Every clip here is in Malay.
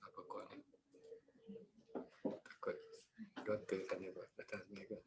apa kok takut doktor tanya buat batas ni ke.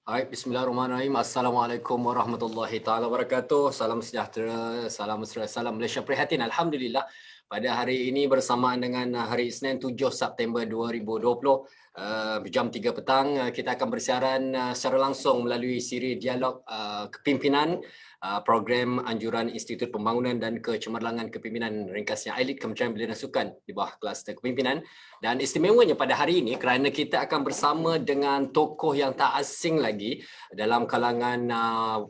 Baik, bismillahirrahmanirrahim. Assalamualaikum warahmatullahi taala wabarakatuh. Salam sejahtera, salam mesra, salam Malaysia prihatin. Alhamdulillah, pada hari ini bersamaan dengan hari Isnin 7 September 2020, jam 3 petang, kita akan bersiaran secara langsung melalui siri dialog kepimpinan program anjuran Institut Pembangunan dan Kecemerlangan Kepimpinan, ringkasnya ILIT, Kementerian Belia dan Sukan di bawah kluster kepimpinan. Dan istimewanya pada hari ini kerana kita akan bersama dengan tokoh yang tak asing lagi dalam kalangan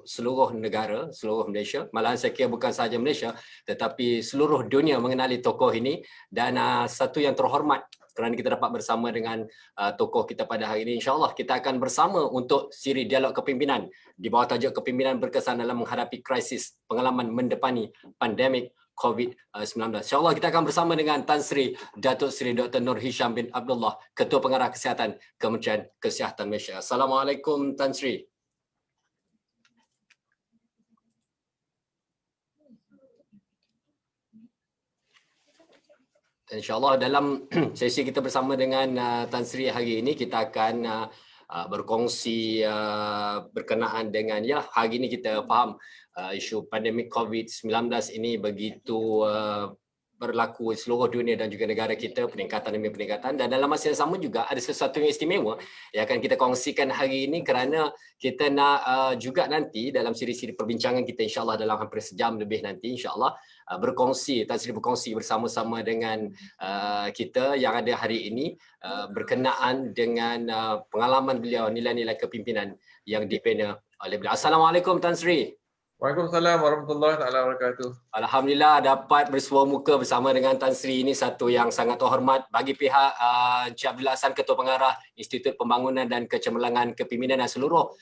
seluruh negara, seluruh Malaysia. Malahan saya kira bukan sahaja Malaysia tetapi seluruh dunia mengenali tokoh ini. Dan satu yang terhormat kerana kita dapat bersama dengan tokoh kita pada hari ini. InsyaAllah kita akan bersama untuk siri dialog kepimpinan di bawah tajuk kepimpinan berkesan dalam menghadapi krisis pengalaman mendepani pandemik COVID-19. InsyaAllah kita akan bersama dengan Tan Sri Datuk Seri Dr. Nur Hisham bin Abdullah, Ketua Pengarah Kesihatan Kementerian Kesihatan Malaysia. Assalamualaikum Tan Sri. InsyaAllah dalam sesi kita bersama dengan Tan Sri hari ini, kita akan berkongsi berkenaan dengan, ya, hari ini kita faham isu pandemik COVID-19 ini begitu berlaku di seluruh dunia dan juga negara kita, peningkatan demi peningkatan, dan dalam masa yang sama juga ada sesuatu yang istimewa yang akan kita kongsikan hari ini kerana kita nak juga nanti dalam siri-siri perbincangan kita insyaAllah dalam hampir sejam lebih nanti insyaAllah berkongsi, Tan Sri berkongsi bersama-sama dengan kita yang ada hari ini berkenaan dengan pengalaman beliau, nilai-nilai kepimpinan yang dibina oleh beliau. Assalamualaikum Tan Sri. Waalaikumsalam warahmatullahi wabarakatuh. Alhamdulillah dapat bersua muka bersama dengan Tan Sri, ini satu yang sangat terhormat bagi pihak Encik Abdul Hasan, Ketua Pengarah Institut Pembangunan dan Kecemerlangan Kepimpinan dan seluruh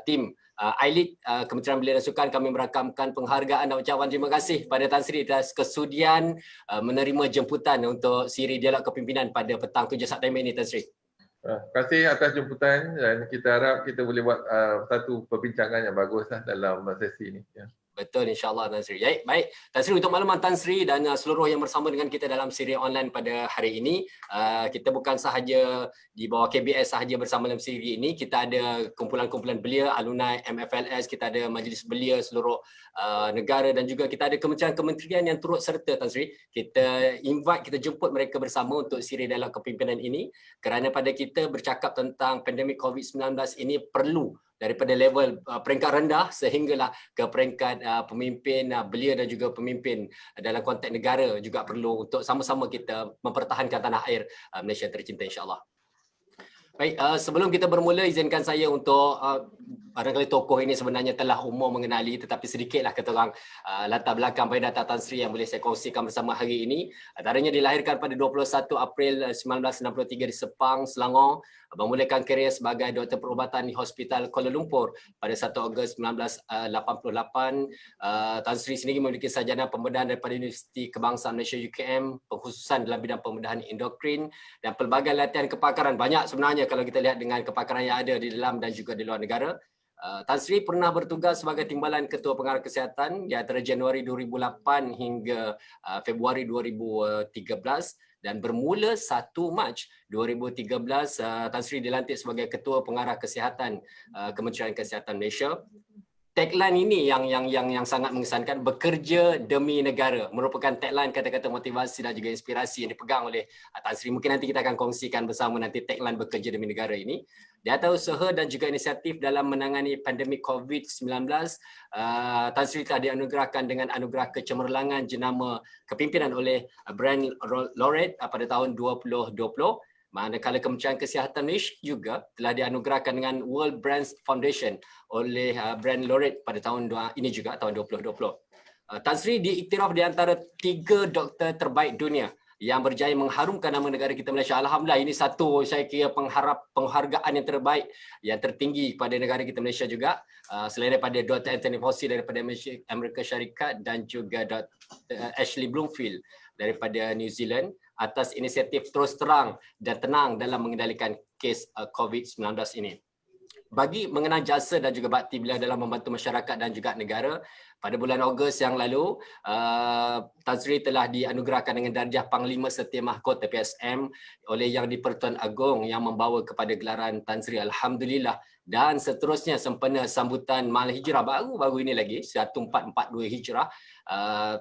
tim ILIT Kementerian Belia dan Sukan. Kami merakamkan penghargaan dan ucapan terima kasih pada Tan Sri atas kesudian menerima jemputan untuk siri dialog kepimpinan pada petang 7 September ini, Tan Sri. Terima kasih atas jemputan dan kita harap kita boleh buat satu perbincangan yang baguslah dalam sesi ini. Ya. Betul, insyaAllah Tan Sri. Baik, Tan Sri, untuk makluman Tan Sri dan seluruh yang bersama dengan kita dalam siri online pada hari ini, kita bukan sahaja di bawah KBS sahaja bersama dalam siri ini, kita ada kumpulan-kumpulan belia, alumni MFLS, kita ada majlis belia seluruh negara dan juga kita ada kementerian-kementerian yang turut serta, Tan Sri. Kita invite, kita jemput mereka bersama untuk siri dialog kepimpinan ini kerana pada kita bercakap tentang pandemik COVID-19 ini perlu daripada level peringkat rendah sehinggalah ke peringkat pemimpin belia dan juga pemimpin dalam konteks negara juga perlu untuk sama-sama kita mempertahankan tanah air Malaysia tercinta, insyaAllah. Baik, sebelum kita bermula, izinkan saya untuk barangkali tokoh ini sebenarnya telah umum mengenali, tetapi sedikitlah kata orang latar belakang biodata Tan Sri yang boleh saya kongsikan bersama hari ini. Antaranya dilahirkan pada 21 April 1963 di Sepang, Selangor, memulakan kerjaya sebagai doktor perubatan di Hospital Kuala Lumpur pada 1 Ogos 1988. Tan Sri sendiri memiliki sarjana pembedahan daripada Universiti Kebangsaan Malaysia UKM, pengkhususan dalam bidang pembedahan endokrin dan pelbagai latihan kepakaran. Banyak sebenarnya kalau kita lihat dengan kepakaran yang ada di dalam dan juga di luar negara. Tan Sri pernah bertugas sebagai timbalan Ketua Pengarah Kesihatan di antara Januari 2008 hingga Februari 2013. Dan bermula 1 Mac 2013, Tan Sri dilantik sebagai Ketua Pengarah Kesihatan Kementerian Kesihatan Malaysia. Tagline ini yang sangat mengesankan, bekerja demi negara, merupakan tagline kata-kata motivasi dan juga inspirasi yang dipegang oleh Tan Sri. Mungkin nanti kita akan kongsikan bersama nanti tagline bekerja demi negara ini. Di atas usaha dan juga inisiatif dalam menangani pandemik COVID-19, Tan Sri telah dianugerahkan dengan anugerah kecemerlangan jenama kepimpinan oleh Brand Laureate pada tahun 2020. Manakala Kementerian Kesihatan Malaysia juga telah dianugerahkan dengan World Brands Foundation oleh Brand Laureate pada tahun ini juga, tahun 2020. Tan Sri diiktiraf di antara 3 doktor terbaik dunia yang berjaya mengharumkan nama negara kita Malaysia. Alhamdulillah, ini satu saya kira penghargaan yang terbaik, yang tertinggi kepada negara kita Malaysia juga. Selain daripada Dr. Anthony Fauci daripada Amerika Syarikat dan juga Dr. Ashley Bloomfield daripada New Zealand atas inisiatif terus terang dan tenang dalam mengendalikan kes COVID-19 ini. bagi mengenang jasa dan juga bakti beliau dalam membantu masyarakat dan juga negara. Pada bulan Ogos yang lalu, Tan Sri telah dianugerahkan dengan darjah Panglima Setia Mahkota PSM oleh Yang di-Pertuan Agong yang membawa kepada gelaran Tan Sri. Alhamdulillah. Dan seterusnya sempena sambutan Mahal Hijrah baru-baru ini lagi, 1442 Hijrah,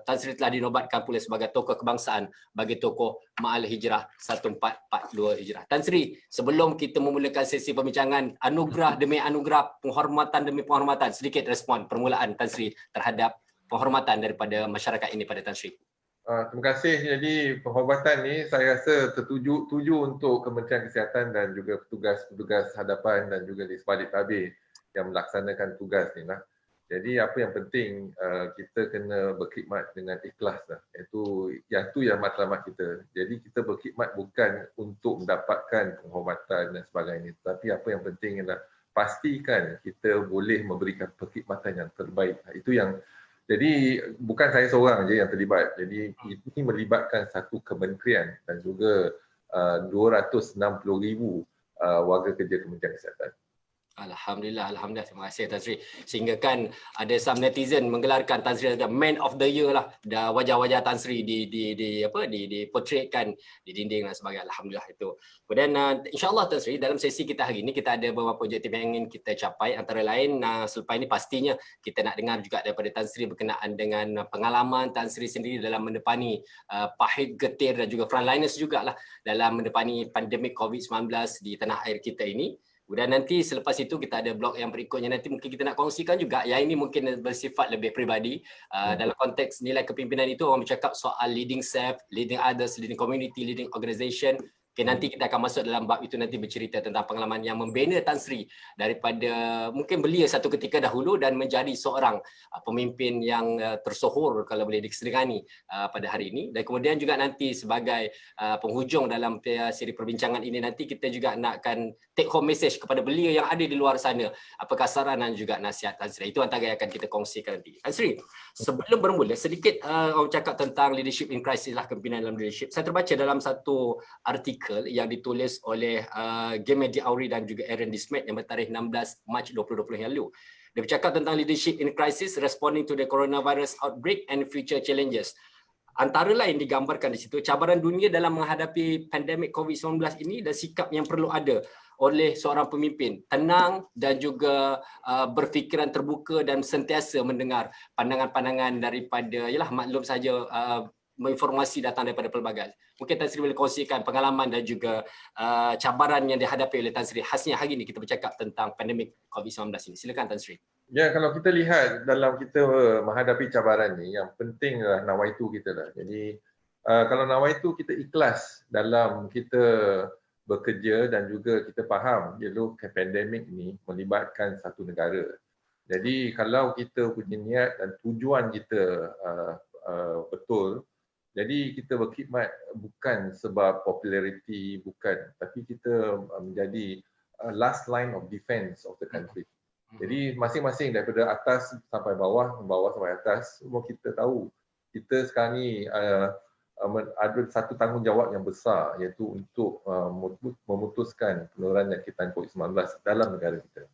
Tan Sri telah dinobatkan pula sebagai tokoh kebangsaan bagi tokoh Ma'al Hijrah 1442 Hijrah. Tan Sri, sebelum kita memulakan sesi perbincangan, anugerah demi anugerah, penghormatan demi penghormatan, sedikit respon permulaan Tan Sri terhadap penghormatan daripada masyarakat ini pada Tan Sri. Terima kasih. Jadi penghormatan ni saya rasa tuju untuk Kementerian Kesihatan dan juga petugas-petugas hadapan dan juga di sebalik tabir yang melaksanakan tugas ni lah. Jadi apa yang penting kita kena berkhidmat dengan ikhlas lah. Itu yang matlamat kita. Jadi kita berkhidmat bukan untuk mendapatkan penghormatan dan sebagainya. Tapi apa yang penting adalah pastikan kita boleh memberikan perkhidmatan yang terbaik. Itu yang jadi bukan saya seorang je yang terlibat. Jadi ini melibatkan satu kementerian dan juga 260,000 warga kerja Kementerian Kesihatan. Alhamdulillah, Alhamdulillah. Terima kasih Tan Sri. Sehingga kan ada some netizen menggelarkan Tan Sri sebagai Man of the Year lah. Dah wajah-wajah Tan Sri diportretkan di dinding dan sebagainya. Alhamdulillah itu. Kemudian insyaAllah Tan Sri, dalam sesi kita hari ini kita ada beberapa objektif yang ingin kita capai. Antara lain selepas ini pastinya kita nak dengar juga daripada Tan Sri berkenaan dengan pengalaman Tan Sri sendiri dalam mendepani pahit, getir dan juga frontliners jugalah dalam mendepani pandemik COVID-19 di tanah air kita ini. Kemudian nanti selepas itu kita ada blog yang berikutnya, nanti mungkin kita nak kongsikan juga yang ini mungkin bersifat lebih peribadi dalam konteks nilai kepimpinan itu. Orang bercakap soal leading self, leading others, leading community, leading organisation. Okay, nanti kita akan masuk dalam bab itu, nanti bercerita tentang pengalaman yang membina Tan Sri daripada mungkin belia satu ketika dahulu dan menjadi seorang pemimpin yang tersohor kalau boleh disegani pada hari ini. Dan kemudian juga nanti sebagai penghujung dalam siri perbincangan ini, nanti kita juga nakkan take home message kepada belia yang ada di luar sana. Apakah saran dan juga nasihat Tan Sri. Itu antara yang akan kita kongsikan nanti. Tan Sri, sebelum bermula sedikit orang cakap tentang leadership in crisis lah, kepimpinan dalam leadership. Saya terbaca dalam satu artikel yang ditulis oleh Gemedi Auri dan juga Aaron Dismet yang bertarikh 16 Mac 2020 yang lalu. Dia bercakap tentang leadership in crisis, responding to the coronavirus outbreak and future challenges. Antara lain digambarkan di situ cabaran dunia dalam menghadapi pandemik COVID-19 ini dan sikap yang perlu ada oleh seorang pemimpin, tenang dan juga berfikiran terbuka dan sentiasa mendengar pandangan-pandangan daripada, yalah maklum saja informasi datang daripada pelbagai. Mungkin Tan Sri boleh kongsikan pengalaman dan juga cabaran yang dihadapi oleh Tan Sri. Khasnya hari ini kita bercakap tentang pandemik COVID-19 ini. Silakan Tan Sri. Ya, kalau kita lihat dalam kita menghadapi cabaran ni, yang penting adalah nawaitu kita lah. Jadi kalau nawaitu kita ikhlas dalam kita bekerja dan juga kita faham pandemik ni melibatkan satu negara. Jadi kalau kita punya niat dan tujuan kita betul, jadi kita berkhidmat bukan sebab populariti, bukan, tapi kita menjadi last line of defense of the country. Jadi masing-masing daripada atas sampai bawah sampai atas, semua kita tahu kita sekarang ni ada satu tanggungjawab yang besar, iaitu untuk memutuskan penularan jangkitan COVID-19 dalam negara kita.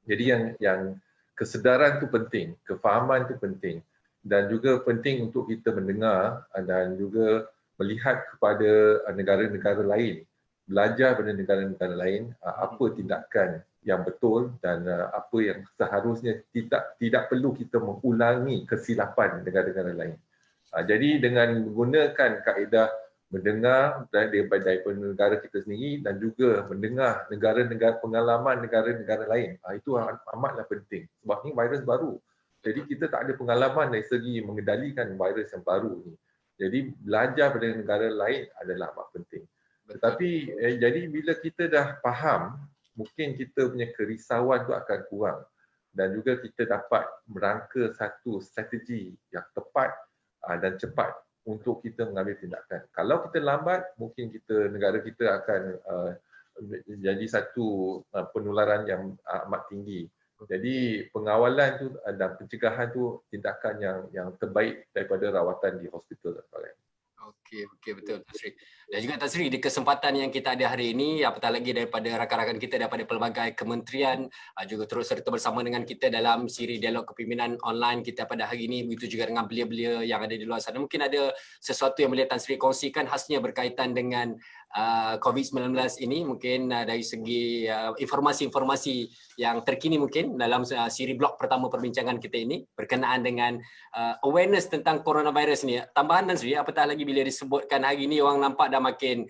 Jadi yang kesedaran tu penting, kefahaman tu penting. Dan juga penting untuk kita mendengar dan juga melihat kepada negara-negara lain, belajar pada negara-negara lain apa tindakan yang betul dan apa yang seharusnya tidak perlu kita mengulangi kesilapan negara-negara lain. Jadi dengan menggunakan kaedah mendengar daripada negara kita sendiri dan juga mendengar negara-negara pengalaman negara-negara lain, itu amatlah penting sebab ini virus baru. Jadi kita tak ada pengalaman dari segi mengendalikan virus yang baru ni. Jadi belajar pada negara lain adalah amat penting. Tetapi jadi bila kita dah faham, mungkin kita punya kerisauan tu akan kurang dan juga kita dapat merangka satu strategi yang tepat dan cepat untuk kita mengambil tindakan. Kalau kita lambat, mungkin negara kita akan jadi satu penularan yang amat tinggi. Jadi pengawalan tu dan pencegahan tu tindakan yang terbaik daripada rawatan di hospital dan sebagainya. Okey, betul Tan Sri. Dan juga Tan Sri, di kesempatan yang kita ada hari ini, apatah lagi daripada rakan-rakan kita daripada pelbagai kementerian juga turut serta bersama dengan kita dalam siri dialog kepimpinan online kita pada hari ini, begitu juga dengan belia-belia yang ada di luar sana. Mungkin ada sesuatu yang boleh Tan Sri kongsikan khasnya berkaitan dengan COVID-19 ini, mungkin dari segi informasi-informasi yang terkini mungkin dalam siri blog pertama perbincangan kita ini berkenaan dengan awareness tentang coronavirus ni. Tambahan Tan Sri, apatah lagi bila disebutkan hari ni orang nampak dah makin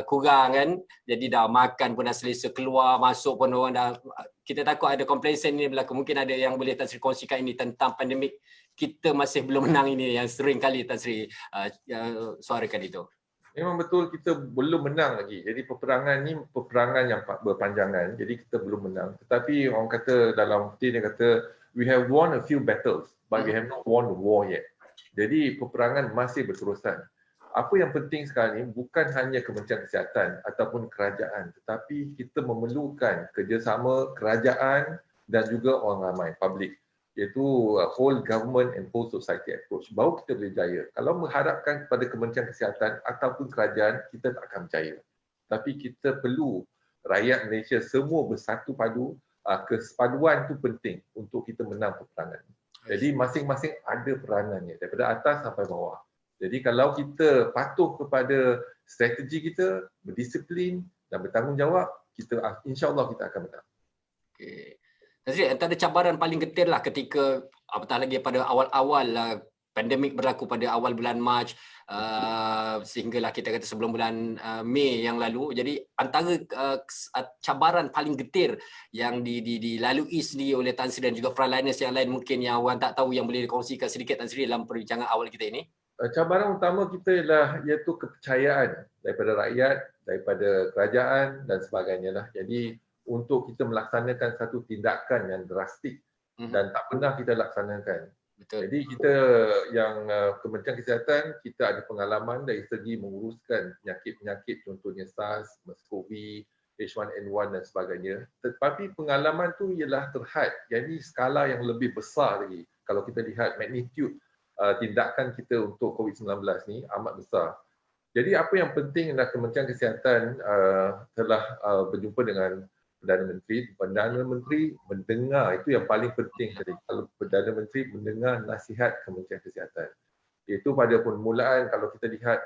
kurang kan. Jadi dah makan pun dah selesa, keluar masuk pun orang dah, kita takut ada complacent ni berlaku. Mungkin ada yang boleh Tan Sri kongsikan ini tentang pandemik kita masih belum menang ini yang sering kali Tan Sri suarakan itu. Memang betul kita belum menang lagi. Jadi peperangan ni peperangan yang berpanjangan. Jadi kita belum menang. Tetapi orang kata dalam dia kata we have won a few battles but we have not won the war yet. Jadi peperangan masih berterusan. Apa yang penting sekarang ni bukan hanya Kementerian Kesihatan ataupun kerajaan, tetapi kita memerlukan kerjasama kerajaan dan juga orang ramai, public, iaitu whole government and whole society approach. Baru kita boleh jaya. Kalau mengharapkan kepada Kementerian Kesihatan ataupun kerajaan, kita tak akan berjaya. Tapi kita perlu rakyat Malaysia semua bersatu padu. Kesepaduan itu penting untuk kita menang peperangan. Jadi masing-masing ada peranannya daripada atas sampai bawah. Jadi kalau kita patuh kepada strategi kita, berdisiplin dan bertanggungjawab, kita insya-Allah kita akan menang. Okey. Jadi antara cabaran paling getir lah ketika apatah lagi pada awal-awal pandemik berlaku pada awal bulan Mac sehinggalah kita kata sebelum bulan Mei yang lalu. Jadi antara cabaran paling getir yang dilalui sendiri oleh Tan Sri dan juga frontliners yang lain mungkin yang orang tak tahu yang boleh dikongsikan sedikit Tan Sri dalam perbincangan awal kita ini. Cabaran utama kita ialah iaitu kepercayaan daripada rakyat, daripada kerajaan dan sebagainya lah. Jadi untuk kita melaksanakan satu tindakan yang drastik dan tak pernah kita laksanakan. Betul. Jadi kita yang Kementerian Kesihatan, kita ada pengalaman dari segi menguruskan penyakit-penyakit contohnya SARS, MERS-CoV, H1N1 dan sebagainya. Tetapi pengalaman tu ialah terhad, jadi skala yang lebih besar lagi. Kalau kita lihat magnitude tindakan kita untuk COVID-19 ni amat besar. Jadi apa yang penting adalah Kementerian Kesihatan telah berjumpa dengan Perdana Menteri. Perdana Menteri mendengar, itu yang paling penting tadi. Kalau Perdana Menteri mendengar nasihat Kementerian Kesihatan. Iaitu pada permulaan kalau kita lihat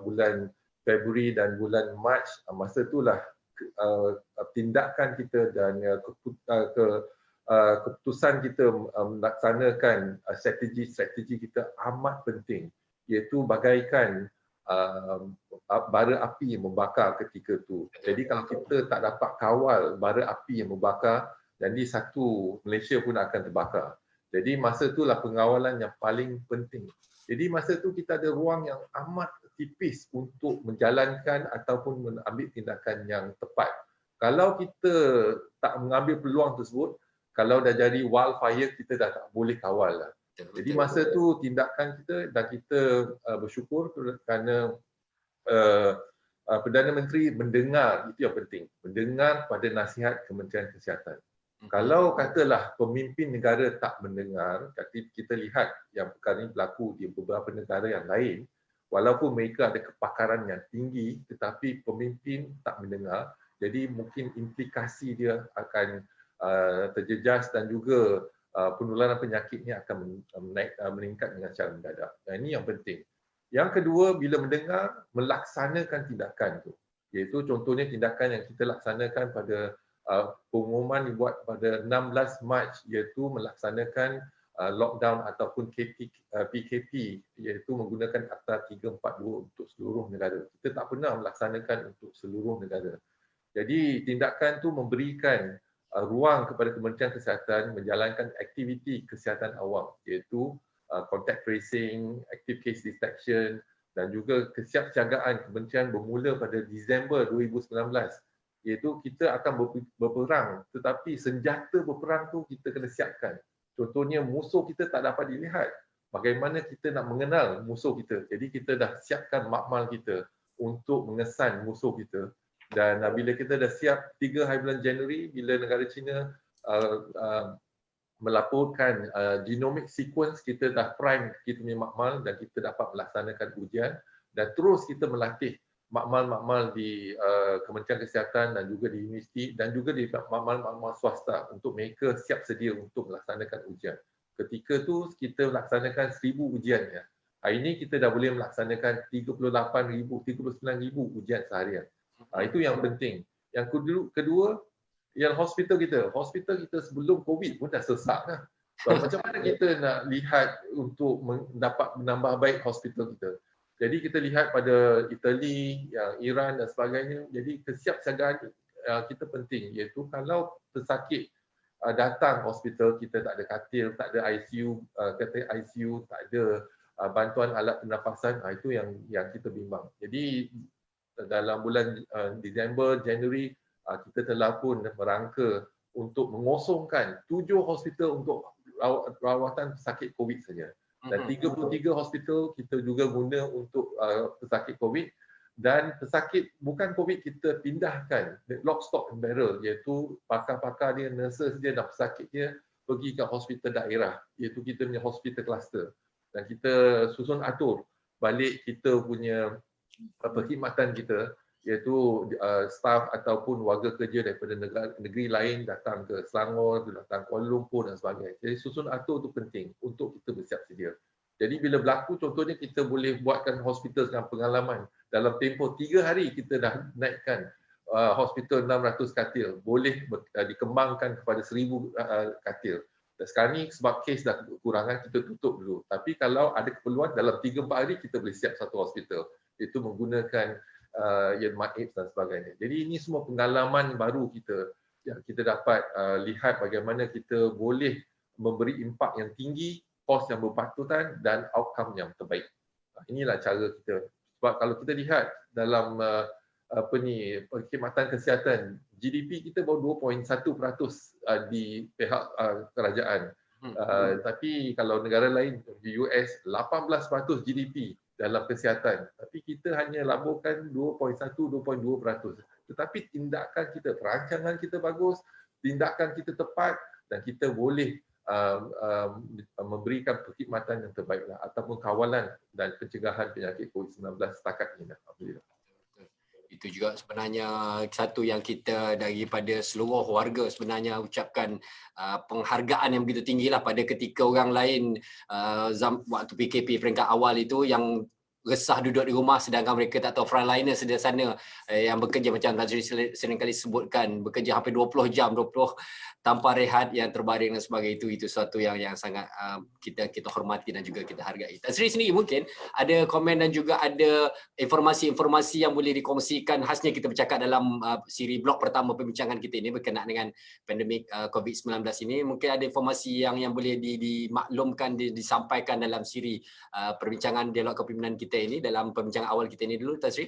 bulan Februari dan bulan Mac, masa itulah tindakan kita dan keputusan kita melaksanakan strategi kita amat penting, iaitu bagaikan bara api yang membakar ketika itu. Jadi kalau kita tak dapat kawal bara api yang membakar, jadi satu Malaysia pun akan terbakar. Jadi masa itulah pengawalan yang paling penting. Jadi masa itu kita ada ruang yang amat tipis untuk menjalankan ataupun mengambil tindakan yang tepat. Kalau kita tak mengambil peluang tersebut, kalau dah jadi wildfire, kita dah tak boleh kawal lah. Jadi masa tu tindakan kita dan kita bersyukur kerana Perdana Menteri mendengar, itu yang penting, mendengar pada nasihat Kementerian Kesihatan. Kalau katalah pemimpin negara tak mendengar, kita lihat yang perkara ini berlaku di beberapa negara yang lain, walaupun mereka ada kepakaran yang tinggi tetapi pemimpin tak mendengar, jadi mungkin implikasi dia akan terjejas dan juga penularan penyakitnya akan meningkat dengan cara mendadak. Dan ini yang penting. Yang kedua, bila mendengar, melaksanakan tindakan itu. Iaitu contohnya tindakan yang kita laksanakan pada pengumuman dibuat pada 16 Mac, iaitu melaksanakan lockdown ataupun PKP, iaitu menggunakan Akta 342 untuk seluruh negara. Kita tak pernah melaksanakan untuk seluruh negara. Jadi tindakan itu memberikan ruang kepada Kementerian Kesihatan menjalankan aktiviti kesihatan awam, iaitu contact tracing, active case detection dan juga kesiapsiagaan kementerian bermula pada Disember 2019, iaitu kita akan berperang, tetapi senjata berperang tu kita kena siapkan. Contohnya musuh kita tak dapat dilihat, bagaimana kita nak mengenal musuh kita. Jadi kita dah siapkan makmal kita untuk mengesan musuh kita. Dan bila kita dah siap 3 hari bulan Januari, bila negara China melaporkan genomic sequence, kita dah prime kita punya makmal dan kita dapat melaksanakan ujian. dan terus kita melatih makmal-makmal di Kementerian Kesihatan dan juga di universiti dan juga di makmal-makmal swasta untuk mereka siap sedia untuk melaksanakan ujian. Ketika tu kita melaksanakan 1,000 ujian ya. Hari ini kita dah boleh melaksanakan 38,000, 39,000 ujian seharian. Itu yang penting. Yang kedua, yang hospital kita sebelum COVID pun dah sesak dah. Macam mana kita nak lihat untuk mendapat menambah baik hospital kita? Jadi kita lihat pada Itali, yang Iran dan sebagainya. Jadi kesiapsiagaan kita penting, iaitu kalau pesakit datang hospital, kita tak ada katil, tak ada ICU, tak ada bantuan alat pernafasan, itu yang kita bimbang. Jadi dalam bulan Disember, Januari, kita telah pun merangka untuk mengosongkan 7 hospital untuk rawatan pesakit COVID saja. Dan 33 hospital kita juga guna untuk pesakit COVID, dan pesakit bukan COVID kita pindahkan lock, stock and barrel, iaitu pakar-pakar dia, nurses dia dan pesakit dia pergi ke hospital daerah, iaitu kita punya hospital cluster, dan kita susun atur balik kita punya perkhidmatan kita, iaitu staf ataupun warga kerja daripada negeri lain datang ke Selangor, datang Kuala Lumpur dan sebagainya. Jadi susun atur itu penting untuk kita bersiap sedia. Jadi bila berlaku, contohnya kita boleh buatkan hospital dengan pengalaman. Dalam tempoh 3 hari kita dah naikkan hospital 600 katil. Boleh dikembangkan kepada 1,000 katil. Dan sekarang ni sebab kes dah kekurangan, kita tutup dulu. Tapi kalau ada keperluan, dalam 3-4 hari kita boleh siap satu hospital. Itu menggunakan yang MAIPS dan sebagainya. Jadi ini semua pengalaman baru kita yang kita dapat lihat bagaimana kita boleh memberi impak yang tinggi, kos yang berpatutan dan outcome yang terbaik. Inilah cara kita. Sebab kalau kita lihat dalam perkhidmatan kesihatan, GDP kita baru 2.1% di pihak kerajaan. Tapi kalau negara lain di US 18% GDP dalam kesihatan. Tapi kita hanya laburkan 2.1-2.2%. Tetapi tindakan kita, perancangan kita bagus, tindakan kita tepat dan kita boleh memberikan perkhidmatan yang terbaiklah ataupun kawalan dan pencegahan penyakit COVID-19 setakat ini. Alhamdulillah. Itu juga sebenarnya satu yang kita daripada seluruh warga sebenarnya ucapkan penghargaan yang begitu tinggilah pada ketika orang lain waktu PKP peringkat awal itu yang resah duduk di rumah sedangkan mereka tak tahu frontliner sedia sana yang bekerja macam Nazri seringkali sebutkan, bekerja hampir 20 jam, 20 tanpa rehat, yang terbaring dan sebagainya. Itu suatu yang sangat kita hormati dan juga kita hargai. Nazri sendiri mungkin ada komen dan juga ada informasi-informasi yang boleh dikongsikan, khasnya kita bercakap dalam siri blog pertama perbincangan kita ini berkenaan dengan pandemik COVID-19 ini. Mungkin ada informasi yang boleh dimaklumkan, disampaikan dalam siri perbincangan dialog kepimpinan kita ini, dalam perbincangan awal kita ini dulu, Tasri.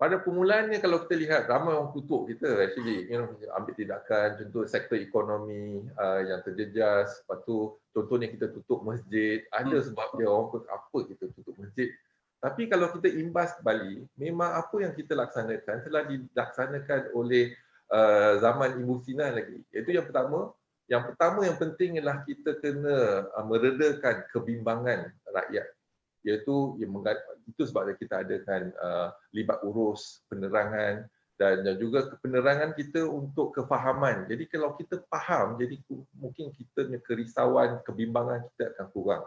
Pada permulaannya kalau kita lihat, ramai orang tutup kita actually, ambil tindakan, contoh sektor ekonomi yang terjejas, lepas tu contohnya kita tutup masjid, ada sebab dia orang pun apa kita tutup masjid. Tapi kalau kita imbas kembali, memang apa yang kita laksanakan telah dilaksanakan oleh zaman Ibu Sina lagi. Iaitu yang pertama yang penting ialah kita kena meredakan kebimbangan rakyat. Iaitu itu sebab kita adakan libat urus, penerangan dan juga penerangan kita untuk kefahaman. Jadi kalau kita faham, jadi mungkin kita punya kerisauan, kebimbangan kita akan kurang.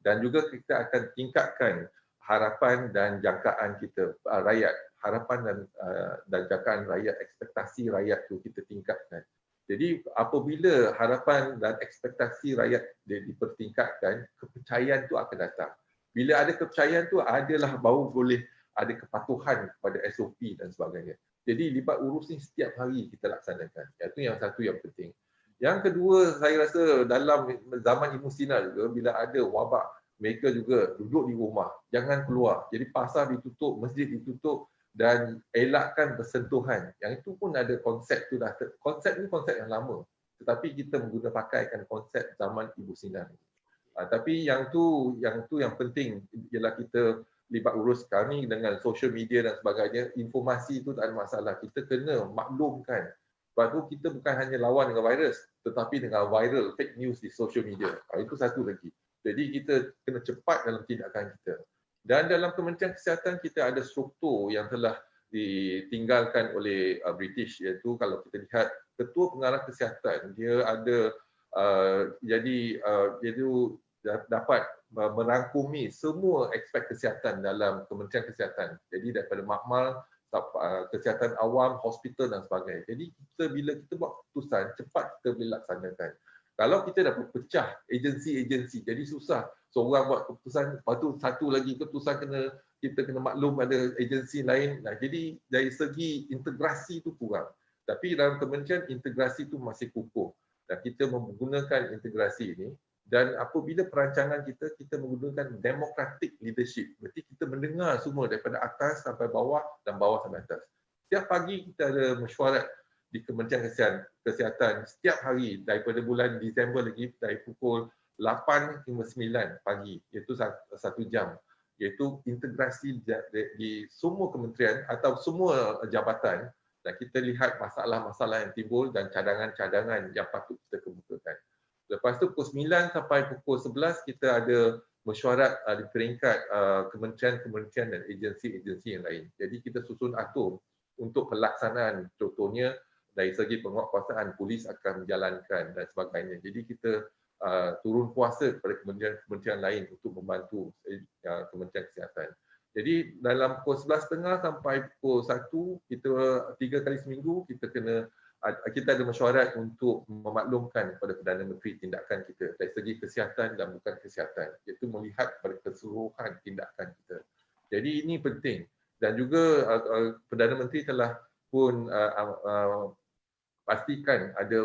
Dan juga kita akan tingkatkan harapan dan jangkaan kita rakyat, harapan dan jangkaan rakyat, ekspektasi rakyat tu kita tingkatkan. Jadi apabila harapan dan ekspektasi rakyat dipertingkatkan, kepercayaan tu akan datang. Bila ada kepercayaan tu adalah baru boleh ada kepatuhan kepada SOP dan sebagainya. Jadi libat urus ni setiap hari kita laksanakan. Itu yang satu yang penting. Yang kedua, saya rasa dalam zaman Ibu Sina juga, bila ada wabak, mereka juga duduk di rumah, jangan keluar. Jadi pasar ditutup, masjid ditutup dan elakkan bersentuhan. Yang itu pun ada konsep tu dah. Konsep ni konsep yang lama. Tetapi kita menggunakan pakaikan konsep zaman Ibu Sina ni. Tapi yang penting ialah kita libat urus kami dengan social media dan sebagainya. Informasi itu tak ada masalah. Kita kena maklumkan. Sebab tu kita bukan hanya lawan dengan virus, tetapi dengan viral fake news di social media. Itu satu lagi. Jadi kita kena cepat dalam tindakan kita. Dan dalam Kementerian Kesihatan kita ada struktur yang telah ditinggalkan oleh British, iaitu kalau kita lihat Ketua Pengarah Kesihatan, dia ada dia dapat merangkumi semua aspek kesihatan dalam Kementerian Kesihatan. Jadi daripada makmal, kesihatan awam, hospital dan sebagainya. Jadi bila kita buat keputusan, cepat kita boleh laksanakan. Kalau kita dah pecah agensi-agensi, jadi susah. Seorang buat keputusan, lepas tu satu lagi keputusan kita kena maklum ada agensi lain. Nah, jadi dari segi integrasi tu kurang. Tapi dalam kementerian integrasi tu masih kukuh. Dan kita menggunakan integrasi ini. Dan apabila perancangan kita menggunakan democratic leadership. Berarti kita mendengar semua daripada atas sampai bawah dan bawah sampai atas. Setiap pagi kita ada mesyuarat di Kementerian Kesihatan setiap hari daripada bulan Disember lagi dari pukul 8 hingga 9 pagi, iaitu 1 jam. Iaitu integrasi di semua kementerian atau semua jabatan dan kita lihat masalah-masalah yang timbul dan cadangan-cadangan yang patut kita kemukakan. Lepas tu pukul 9 sampai pukul 11 kita ada mesyuarat di peringkat kementerian-kementerian dan agensi-agensi yang lain. Jadi kita susun atur untuk pelaksanaan, contohnya dari segi penguatkuasaan polis akan menjalankan dan sebagainya. Jadi kita turun kuasa kepada kementerian-kementerian lain untuk membantu Kementerian Kesihatan. Jadi dalam pukul 11.30 sampai pukul 1, kita 3 kali seminggu kita ada mesyuarat untuk memaklumkan kepada Perdana Menteri tindakan kita dari segi kesihatan dan bukan kesihatan, iaitu melihat pada keseluruhan tindakan kita. Jadi ini penting dan juga Perdana Menteri telah pun pastikan ada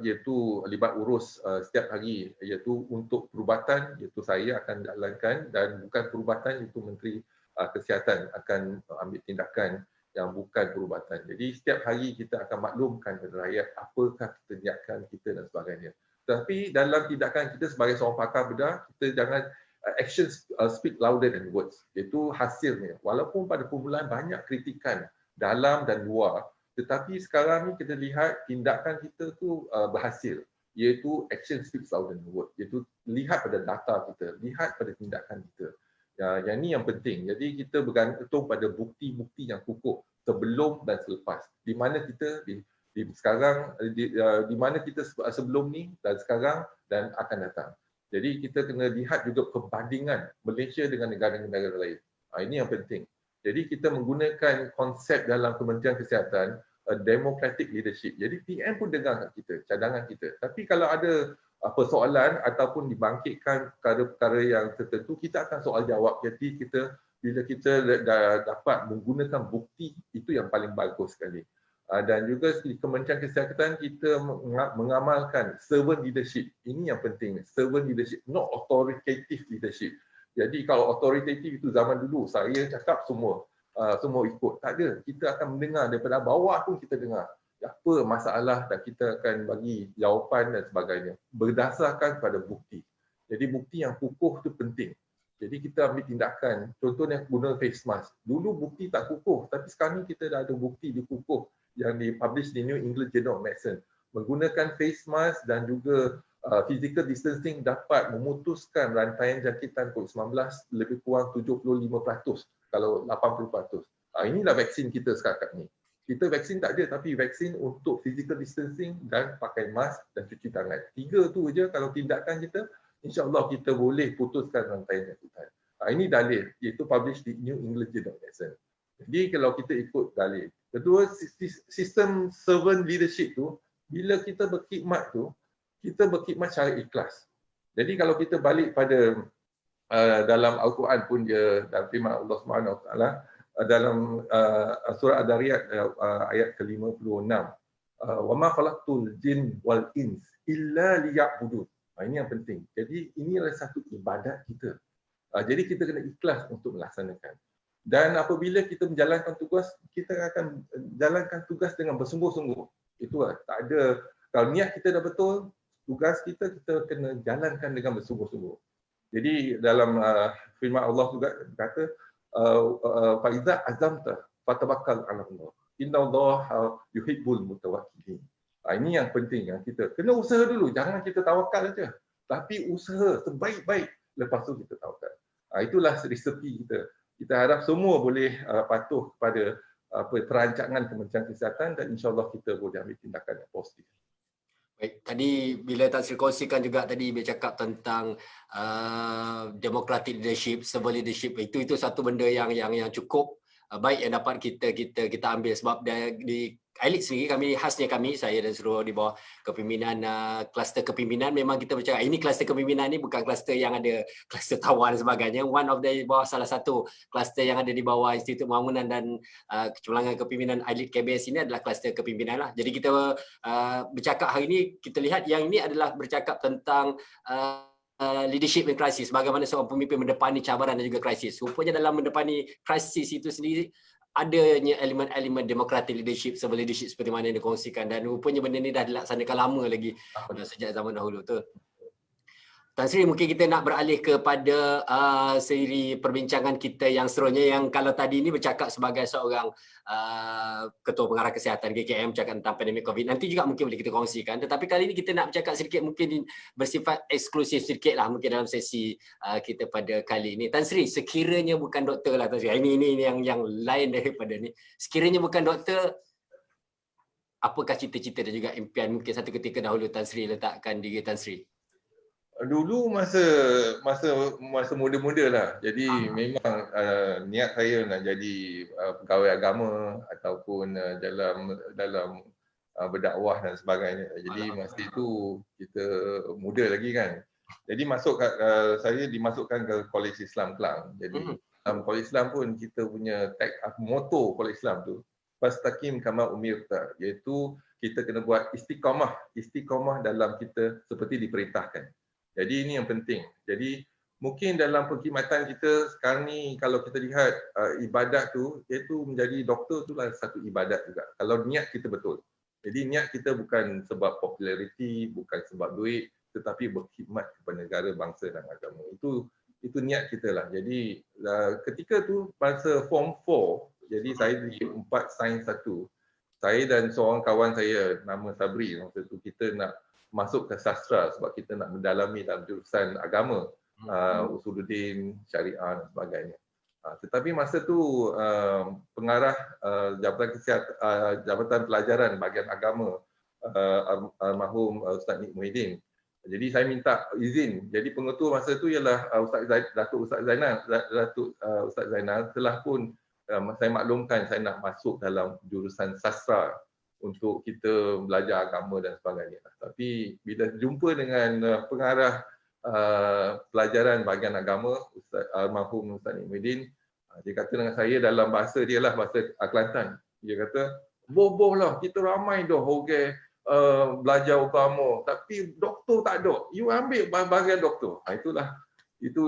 iaitu libat urus setiap hari, iaitu untuk perubatan, iaitu saya akan jalankan, dan bukan perubatan iaitu Menteri Kesihatan akan ambil tindakan yang bukan perubatan. Jadi setiap hari kita akan maklumkan kepada rakyat apakah tindakan kita dan sebagainya. Tapi dalam tindakan kita sebagai seorang pakar bedah, kita jangan actions speak louder than words. Itu hasilnya. Walaupun pada permulaan banyak kritikan dalam dan luar, tetapi sekarang ni kita lihat tindakan kita tu berhasil, iaitu action speaks louder than words. Iaitu lihat pada data kita, lihat pada tindakan kita. Yang ni yang penting. Jadi kita bergantung pada bukti-bukti yang kukuh sebelum dan selepas. Di mana kita di mana kita sebelum ni dan sekarang dan akan datang. Jadi kita kena lihat juga perbandingan Malaysia dengan negara-negara lain. Ini yang penting. Jadi kita menggunakan konsep dalam Kementerian Kesihatan democratic leadership. Jadi PM pun dengar kita, cadangan kita. Tapi kalau ada persoalan ataupun dibangkitkan perkara-perkara yang tertentu, kita akan soal jawab. Jadi bila kita dapat menggunakan bukti, itu yang paling bagus sekali. Dan juga di Kementerian Kesihatan kita mengamalkan servant leadership. Ini yang penting, servant leadership, not authoritative leadership. Jadi kalau authoritative itu zaman dulu, saya cakap semua ikut. Tak ada, kita akan mendengar daripada bawah pun kita dengar apa masalah dan kita akan bagi jawapan dan sebagainya berdasarkan pada bukti. Jadi bukti yang kukuh itu penting. Jadi kita ambil tindakan, contohnya guna face mask. Dulu bukti tak kukuh, tapi sekarang kita dah ada bukti dikukuh yang dipublish di New England Journal of Medicine. Menggunakan face mask dan juga physical distancing dapat memutuskan rantaian jangkitan COVID-19 lebih kurang 75% kalau 80%. Inilah vaksin kita sekarang ni. Kita vaksin tak ada, tapi vaksin untuk physical distancing dan pakai mask dan cuci tangan. 3 tu je kalau tindakan kita, insya-Allah kita boleh putuskan rantaian jangkitan. Ini dalil, iaitu publish di New England Journal of Medicine. Jadi kalau kita ikut dalil. Kedua, sistem servant leadership tu, bila kita berkhidmat tu, kita berkhidmat secara ikhlas. Jadi kalau kita balik pada dalam Al-Quran pun dia, dalam firman Allah Subhanahu Wa Taala, dalam surah Ad-Dariyat ayat ke-56, wa ma khalaqtul jin wal ins illa liya'budun. Ini yang penting. Jadi ini adalah satu ibadat kita. Jadi kita kena ikhlas untuk melaksanakan. Dan apabila kita menjalankan tugas, kita akan jalankan tugas dengan bersungguh-sungguh. Itulah, tak ada, kalau niat kita dah betul, tugas kita kena jalankan dengan bersungguh-sungguh. Jadi dalam firman Allah juga kata, faiza azamta fatawakkal 'ala Allah. Innallaha yuhibbul mutawakkilin. Ini yang penting yang kita kena usaha dulu, jangan kita tawakal saja. Tapi usaha sebaik-baik, lepas tu kita tawakal. Itulah resepi kita. Kita harap semua boleh patuh kepada perancangan Kementerian Kesihatan dan insya-Allah kita boleh ambil tindakan yang positif. Baik, tadi bila Tan Sri kongsikan juga tadi bila cakap tentang democratic leadership, civil leadership, itu satu benda yang cukup baik yang dapat kita ambil sebab di IELTS sendiri saya dan seluruh di bawah kepimpinan kluster kepimpinan memang kita bercakap ini kluster kepimpinan ni bukan kluster yang ada kluster tawar dan sebagainya, one of the bawah salah satu kluster yang ada di bawah Institut Pembangunan dan Kecemerlangan Kepimpinan IELTS KBS ini adalah kluster kepimpinan lah. Jadi kita bercakap hari ini, kita lihat yang ini adalah bercakap tentang leadership in crisis, bagaimana seorang pemimpin mendepani cabaran dan juga krisis. Rupanya dalam mendepani krisis itu sendiri adanya elemen-elemen democratic leadership, civil leadership seperti mana yang dikongsikan, dan rupanya benda ni dah dilaksanakan lama lagi sejak zaman dahulu tu. Tan Sri, mungkin kita nak beralih kepada siri perbincangan kita yang seterusnya, yang kalau tadi ni bercakap sebagai seorang Ketua Pengarah Kesihatan KKM, bercakap tentang pandemik COVID, nanti juga mungkin boleh kita kongsikan, tetapi kali ini kita nak bercakap sedikit mungkin bersifat eksklusif sedikit lah mungkin dalam sesi kita pada kali ini. Tan Sri, sekiranya bukan doktor lah Tan Sri, ini yang lain daripada ni, sekiranya bukan doktor, apakah cita-cita dan juga impian mungkin satu ketika dahulu Tan Sri letakkan diri Tan Sri? Dulu masa muda-muda lah. Jadi memang niat saya nak jadi pegawai agama ataupun dalam berdakwah dan sebagainya. Jadi masa itu kita muda lagi kan. Jadi saya dimasukkan ke Kolej Islam Kelang. Jadi dalam Kolej Islam pun kita punya motto Kolej Islam tu fastaqim kama umirta, iaitu kita kena buat istiqamah dalam kita seperti diperintahkan. Jadi ini yang penting. Jadi mungkin dalam perkhidmatan kita sekarang ni kalau kita lihat ibadat tu, iaitu menjadi doktor tu lah satu ibadat juga. Kalau niat kita betul. Jadi niat kita bukan sebab populariti, bukan sebab duit, tetapi berkhidmat kepada negara, bangsa dan agama. Itu niat kita lah. Jadi ketika tu masa form 4, jadi saya di 4 sains 1. Saya dan seorang kawan saya nama Sabri, masa tu kita nak masuk ke sastra sebab kita nak mendalami dalam jurusan agama, usuluddin, syariah dan sebagainya. Tetapi masa tu pengarah Jabatan Pelajaran Bahagian Agama almarhum Ustaz Nik Muhyiddin. Jadi saya minta izin. Jadi pengetua masa tu ialah Datuk Ustaz Zainal telah pun saya maklumkan saya nak masuk dalam jurusan sastra untuk kita belajar agama dan sebagainya. Tapi bila jumpa dengan pengarah pelajaran bahagian agama, almarhum Ustaz Nik Muhyiddin, dia kata dengan saya dalam bahasa dia lah, bahasa Kelantan. Dia kata, boh lah, kita ramai dah orang belajar agama, tapi doktor tak ada. You ambil bahagian doktor. Itu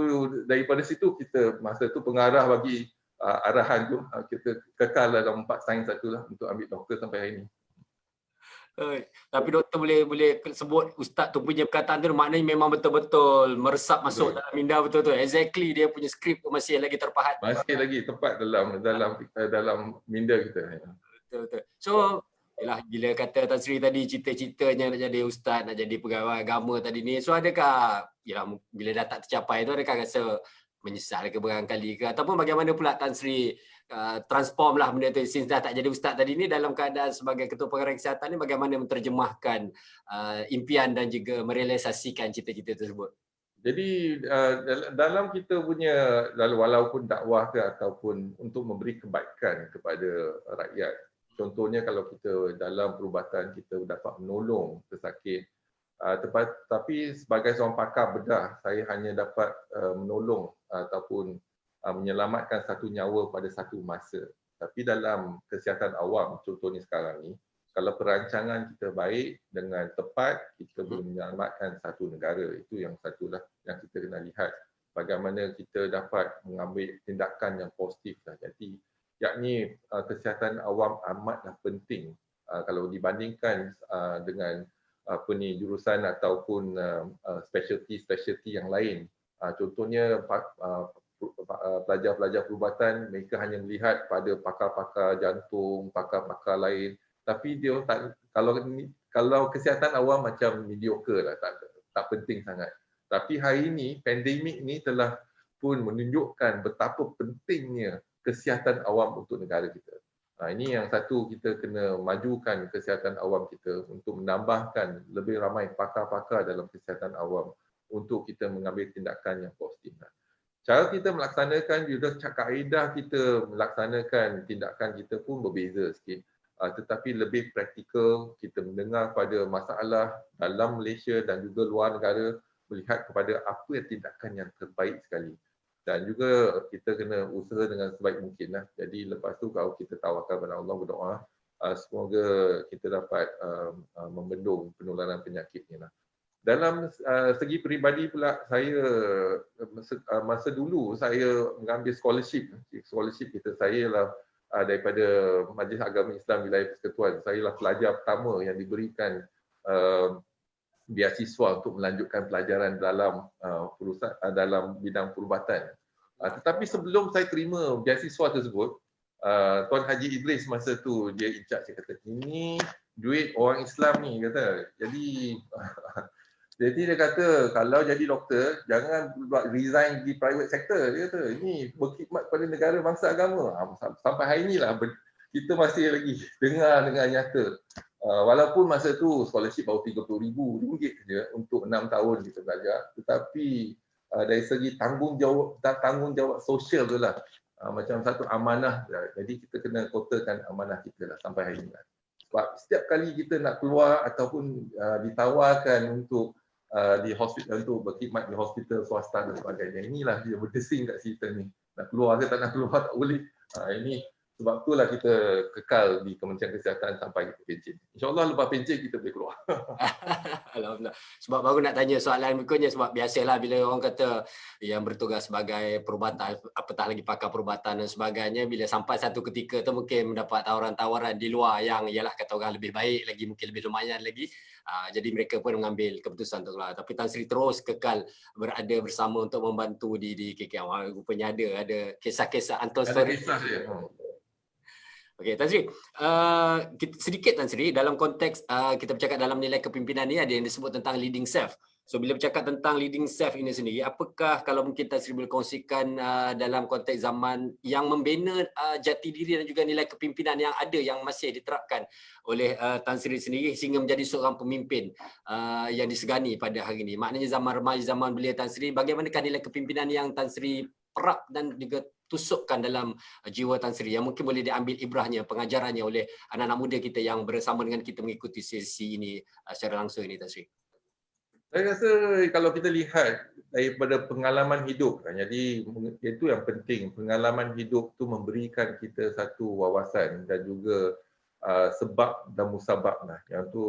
daripada situ kita, masa tu pengarah bagi arahan tu, kita kekal dalam 4 sains 1 lah untuk ambil doktor sampai hari ini. Tapi doktor boleh sebut ustaz tu punya perkataan tu maknanya memang betul-betul meresap masuk dalam minda betul-betul. Exactly, dia punya skrip masih lagi terpahat. Masih lagi tepat dalam minda kita. Betul-betul. So, yalah, bila kata Tan Sri tadi cita-citanya nak jadi ustaz, nak jadi pegawai agama tadi ni, so adakah bila dah tak tercapai tu adakah rasa menyesal ke barangkali ke, ataupun bagaimana pula Tan Sri transform lah benda tu, since dah tak jadi ustaz tadi ni, dalam keadaan sebagai Ketua Pengarah Kesihatan ni, bagaimana menerjemahkan impian dan juga merealisasikan cita-cita tersebut? Jadi dalam kita punya, walaupun dakwah ke ataupun untuk memberi kebaikan kepada rakyat, contohnya kalau kita dalam perubatan kita dapat menolong pesakit, tapi sebagai seorang pakar bedah, saya hanya dapat menolong ataupun menyelamatkan satu nyawa pada satu masa. Tapi dalam kesihatan awam, contohnya sekarang ni, kalau perancangan kita baik dengan tepat, kita boleh menyelamatkan satu negara. Itu yang satulah yang kita kena lihat. Bagaimana kita dapat mengambil tindakan yang positif. Jadi, yakni kesihatan awam amatlah penting. Kalau dibandingkan dengan jurusan ataupun specialty yang lain. Contohnya pelajar-pelajar perubatan, mereka hanya melihat pada pakar-pakar jantung, pakar-pakar lain, tapi dia tak, kalau kesihatan awam macam mediocre lah, tak penting sangat. Tapi hari ini pandemik ni telah pun menunjukkan betapa pentingnya kesihatan awam untuk negara kita. Ini yang satu, kita kena majukan kesihatan awam kita untuk menambahkan lebih ramai pakar-pakar dalam kesihatan awam untuk kita mengambil tindakan yang positif. Cara kita melaksanakan juga, kaedah kita melaksanakan tindakan kita pun berbeza sikit. Tetapi lebih praktikal, kita mendengar pada masalah dalam Malaysia dan juga luar negara, melihat kepada apa tindakan yang terbaik sekali. Dan juga kita kena usaha dengan sebaik mungkin lah. Jadi lepas tu kalau kita tawakal kepada Allah, berdoa, semoga kita dapat membendung penularan penyakit ni lah. Dalam segi peribadi pula, saya masa dulu saya mengambil scholarship kita, saya lah daripada Majlis Agama Islam Wilayah Persekutuan, saya lah pelajar pertama yang diberikan beasiswa untuk melanjutkan pelajaran dalam dalam bidang perubatan. Tetapi sebelum saya terima beasiswa tersebut, Tuan Haji Idris masa tu dia in charge, dia kata, ini duit orang Islam ni, kata. Jadi dia kata, kalau jadi doktor jangan resign di private sector, dia kata. Ini berkhidmat pada negara, bangsa, agama. Sampai hari inilah kita masih lagi dengar dengan nyata. Walaupun masa tu scholarship baru RM30,000 saja untuk 6 tahun kita belajar, tetapi dari segi tanggungjawab sosial tu lah, macam satu amanah. Jadi kita kena kotakan amanah kita lah sampai hari ini. Sebab setiap kali kita nak keluar ataupun ditawarkan untuk di hospital, untuk berkhidmat di hospital swasta dan sebagainya, inilah dia berdesing kat kita ni. Nak keluar ke tak nak keluar, tak boleh. Ini sebab itulah kita kekal di Kementerian Kesihatan sampai kita pencen. InsyaAllah lepas pencen kita boleh keluar. Alhamdulillah. Sebab baru nak tanya soalan berikutnya, sebab biasalah bila orang kata yang bertugas sebagai perubatan, apatah lagi pakar perubatan dan sebagainya, bila sampai satu ketika tu mungkin mendapat tawaran-tawaran di luar yang ialah kata orang lebih baik lagi, mungkin lebih lumayan lagi. Jadi mereka pun mengambil keputusan untuk keluar. Tapi Tan Sri terus kekal berada bersama untuk membantu di KKM. Rupanya ada kisah-kisah untold story. Ada kisah dia. Okey, Tan Sri, sedikit Tan Sri, dalam konteks kita bercakap dalam nilai kepimpinan ni ada yang disebut tentang leading self. So bila bercakap tentang leading self ini sendiri, apakah kalau mungkin Tan Sri boleh kongsikan dalam konteks zaman yang membina jati diri dan juga nilai kepimpinan yang ada, yang masih diterapkan oleh Tan Sri sendiri sehingga menjadi seorang pemimpin yang disegani pada hari ini. Maknanya zaman remaja, zaman belia Tan Sri, bagaimanakah nilai kepimpinan yang Tan Sri perap dan juga tusukkan dalam jiwa Tan Sri yang mungkin boleh diambil ibrahnya, pengajarannya oleh anak-anak muda kita yang bersama dengan kita mengikuti sesi ini secara langsung ini, Tan Sri? Saya rasa kalau kita lihat daripada pengalaman hidup, jadi itu yang penting. Pengalaman hidup tu memberikan kita satu wawasan dan juga sebab dan musabab lah. Yang tu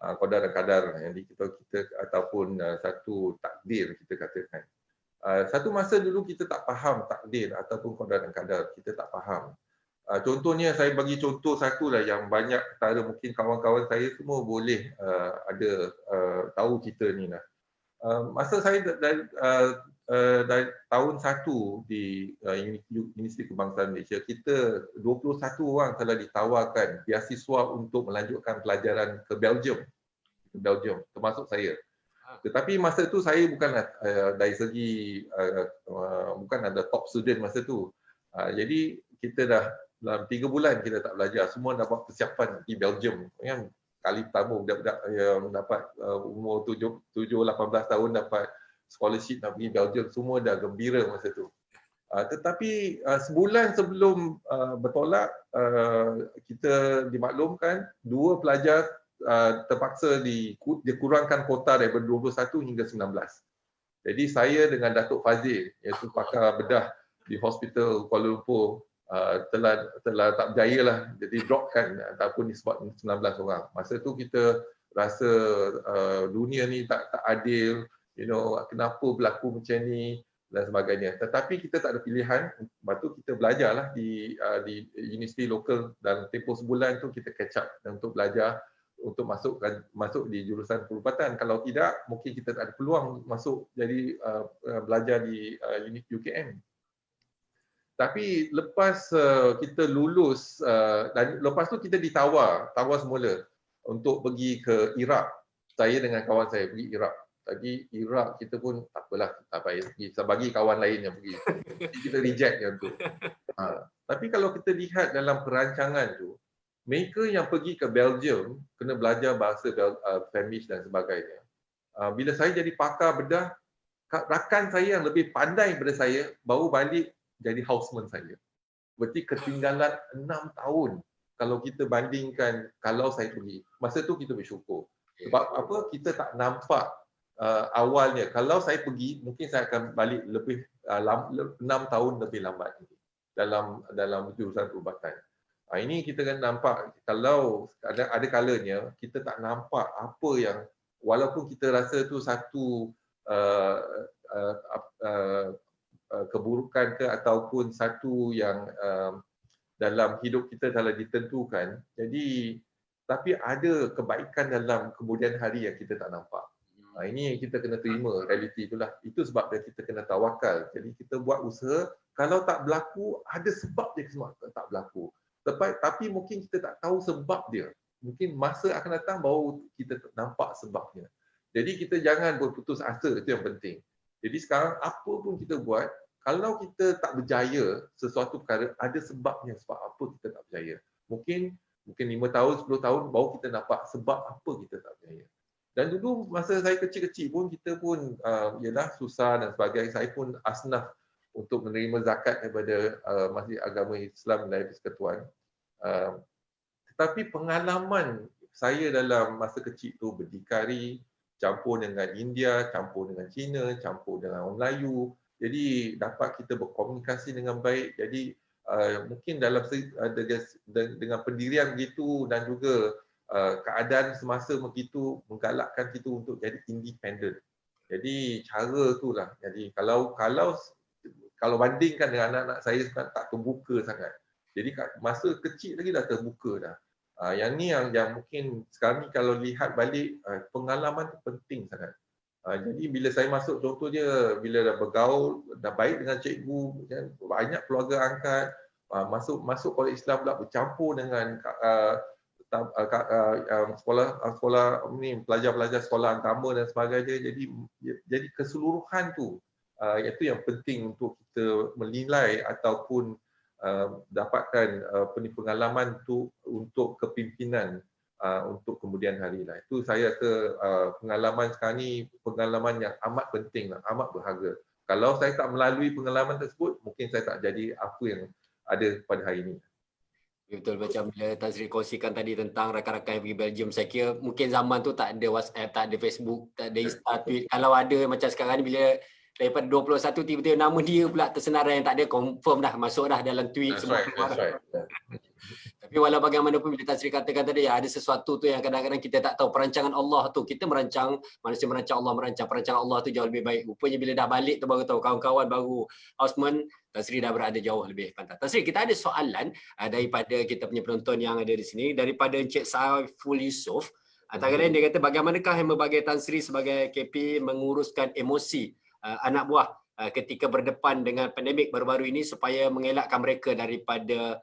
qadar dan kadar, yang kita ataupun satu takdir kita katakan. Satu masa dulu kita tak faham takdir ataupun qadar dan kadar, kita tak faham. Contohnya, saya bagi contoh satu lah yang banyak antara mungkin kawan-kawan saya semua boleh tahu cerita ni lah. Masa saya dari tahun 1 di Universiti Kebangsaan Malaysia, kita 21 orang telah ditawarkan beasiswa untuk melanjutkan pelajaran ke Belgium, termasuk saya. Tetapi masa tu saya bukan dari segi bukan ada top student masa tu. Jadi kita dah dalam 3 bulan kita tak belajar, semua dapat persiapan di Belgium. Yang kali pertama budak-budak yang dapat umur 7-18 tahun dapat scholarship nak pergi Belgium, semua dah gembira masa tu. Tetapi sebulan sebelum bertolak, kita dimaklumkan 2 pelajar terpaksa dikurangkan kota daripada 21 hingga 19. Jadi saya dengan Datuk Fazil, iaitu pakar bedah di Hospital Kuala Lumpur, telah tak berjaya lah, jadi dropkan ataupun disebut 19 orang. Masa tu kita rasa dunia ni tak adil, kenapa berlaku macam ni dan sebagainya. Tetapi kita tak ada pilihan, lepas tu kita belajarlah di universiti lokal, dan tempoh sebulan tu kita catch up untuk belajar untuk masuk di jurusan perubatan. Kalau tidak, mungkin kita tak ada peluang masuk jadi belajar di unit UKM. Tapi lepas kita lulus dan lepas tu kita ditawar semula untuk pergi ke Iraq. Saya dengan kawan saya pergi Iraq. Tadi Iraq kita pun tak apalah, tak payah pergi. Kita bagi kawan lain yang pergi. Jadi kita reject dia tu. Tapi kalau kita lihat dalam perancangan tu, mereka yang pergi ke Belgium kena belajar bahasa Flemish dan sebagainya. Bila saya jadi pakar bedah, rakan saya yang lebih pandai daripada saya baru balik jadi houseman saya. Berarti ketinggalan 6 tahun kalau kita bandingkan kalau saya pergi. Masa tu kita bersyukur. Sebab apa? Kita tak nampak awalnya. Kalau saya pergi, mungkin saya akan balik lebih 6 tahun lebih lambat dalam jurusan perubatan. Ini kita kan nampak kalau ada kalanya kita tak nampak apa yang walaupun kita rasa tu satu keburukan ke ataupun satu yang dalam hidup kita telah ditentukan. Jadi tapi ada kebaikan dalam kemudian hari yang kita tak nampak. Ini kita kena terima realiti itulah. Itu sebab dia kita kena tawakal. Jadi kita buat usaha, kalau tak berlaku ada sebab dia semua tak berlaku. Tapi mungkin kita tak tahu sebab dia. Mungkin masa akan datang baru kita nampak sebabnya. Jadi kita jangan berputus asa, itu yang penting. Jadi sekarang apa pun kita buat, kalau kita tak berjaya sesuatu perkara, ada sebabnya sebab apa kita tak berjaya. Mungkin 5 tahun, 10 tahun baru kita nampak sebab apa kita tak berjaya. Dan dulu masa saya kecil-kecil pun kita pun ialah susah dan sebagainya. Saya pun asnaf untuk menerima zakat daripada Masjid Agama Islam Melayu Persekutuan. Tetapi pengalaman saya dalam masa kecil tu berdikari, campur dengan India, campur dengan Cina, campur dengan orang Melayu. Jadi dapat kita berkomunikasi dengan baik. Jadi mungkin dalam dengan pendirian begitu dan juga keadaan semasa begitu menggalakkan kita untuk jadi independen. Jadi cara itulah. Jadi kalau bandingkan dengan anak-anak saya sekarang tak terbuka sangat. Jadi masa kecil lagi dah terbuka dah. Yang ni yang mungkin sekarang ni kalau lihat balik pengalaman tu penting sangat. Jadi bila saya masuk contohnya bila dah bergaul, dah baik dengan cikgu, banyak keluarga angkat, masuk kolej Islam pula bercampur dengan sekolah ni pelajar-pelajar sekolah agama dan sebagainya. Jadi keseluruhan tu itu yang penting untuk kita menilai ataupun dapatkan pengalaman tu untuk kepimpinan untuk kemudian hari lah. Itu saya rasa pengalaman sekarang ni pengalaman yang amat penting lah, amat berharga. Kalau saya tak melalui pengalaman tersebut, mungkin saya tak jadi apa yang ada pada hari ini. Betul, macam bila Tan Sri kongsikan tadi tentang rakan-rakan yang pergi Belgium, saya kira mungkin zaman tu tak ada WhatsApp, tak ada Facebook, tak ada Insta, tweet. Kalau ada macam sekarang ni bila daripada 21 tiba-tiba nama dia pula tersenarai yang tak ada, confirm dah masuk dah dalam tweet semua keluar. Tapi walau bagaimanapun bila Tan Sri katakan tadi ada sesuatu tu yang kadang-kadang kita tak tahu perancangan Allah tu. Kita merancang, manusia merancang, Allah merancang. Perancangan Allah tu jauh lebih baik. Rupanya bila dah balik tu baru tahu kawan-kawan baru houseman, Tan Sri dah berada jauh lebih pantas. Tan Sri, kita ada soalan daripada kita punya penonton yang ada di sini, daripada Encik Saiful Yusof. Antara lain dia kata bagaimanakah yang membagai Tan Sri sebagai KP menguruskan emosi anak buah ketika berdepan dengan pandemik baru-baru ini supaya mengelakkan mereka daripada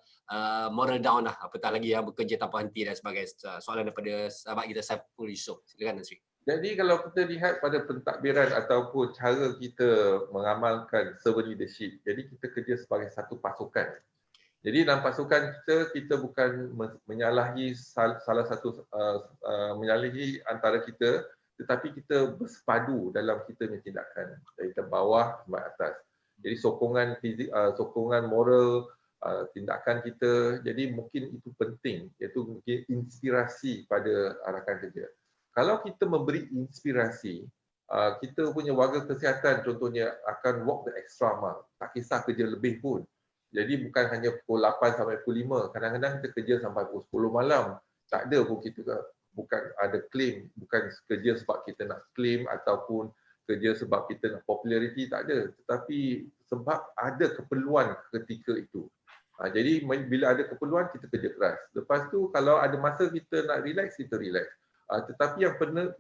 moral down lah, apatah lagi yang bekerja tanpa henti dan sebagainya. Soalan daripada sahabat kita Saiful Yusof. Silakan Tan Sri. Jadi kalau kita lihat pada pentadbiran ataupun cara kita mengamalkan servant leadership, jadi kita kerja sebagai satu pasukan. Jadi dalam pasukan kita bukan menyalahi salah satu menyalahi antara kita, tetapi kita bersepadu dalam kita punya tindakan dari bawah sampai atas. Jadi sokongan fizik, sokongan moral, tindakan kita, jadi mungkin itu penting, iaitu mungkin inspirasi pada rakan kerja. Kalau kita memberi inspirasi, kita punya warga kesihatan contohnya akan walk the extra mile, tak kisah kerja lebih pun. Jadi bukan hanya pukul 8 sampai pukul 5, kadang-kadang kita kerja sampai pukul 10 malam, tak ada pun kita bukan ada claim, bukan kerja sebab kita nak claim ataupun kerja sebab kita nak populariti, tak ada, tetapi sebab ada keperluan ketika itu. Jadi bila ada keperluan kita kerja keras. Lepas tu kalau ada masa kita nak relax, kita relax. Tetapi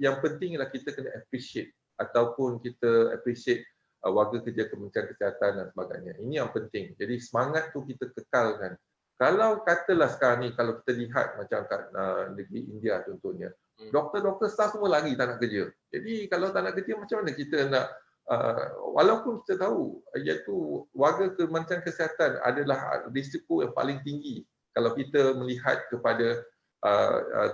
yang penting ialah kita kena appreciate ataupun kita appreciate warga kerja Kementerian Kesihatan dan sebagainya. Ini yang penting. Jadi semangat tu kita kekalkan. Kalau katalah sekarang ni kalau kita lihat macam kat negeri India contohnya, Doktor-doktor staff semua lari tak nak kerja. Jadi kalau tak nak kerja, macam mana kita nak walaupun kita tahu iaitu warga Kementerian Kesihatan adalah risiko yang paling tinggi kalau kita melihat kepada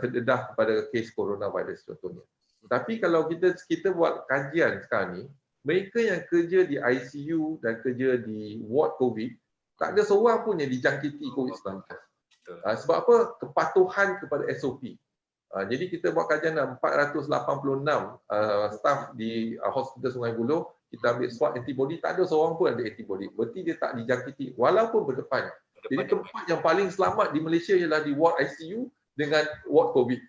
terdedah kepada kes coronavirus contohnya. Tapi kalau kita buat kajian sekarang ni, mereka yang kerja di ICU dan kerja di ward COVID, tak ada seorang pun yang dijangkiti COVID-19. Sebab apa? Kepatuhan kepada SOP. Jadi kita buat kajian 486 staf di Hospital Sungai Buloh, kita ambil swab antibody, tak ada seorang pun ada antibody. Berarti dia tak dijangkiti walaupun berdepan. Jadi tempat yang paling selamat di Malaysia ialah di ward ICU dengan ward COVID.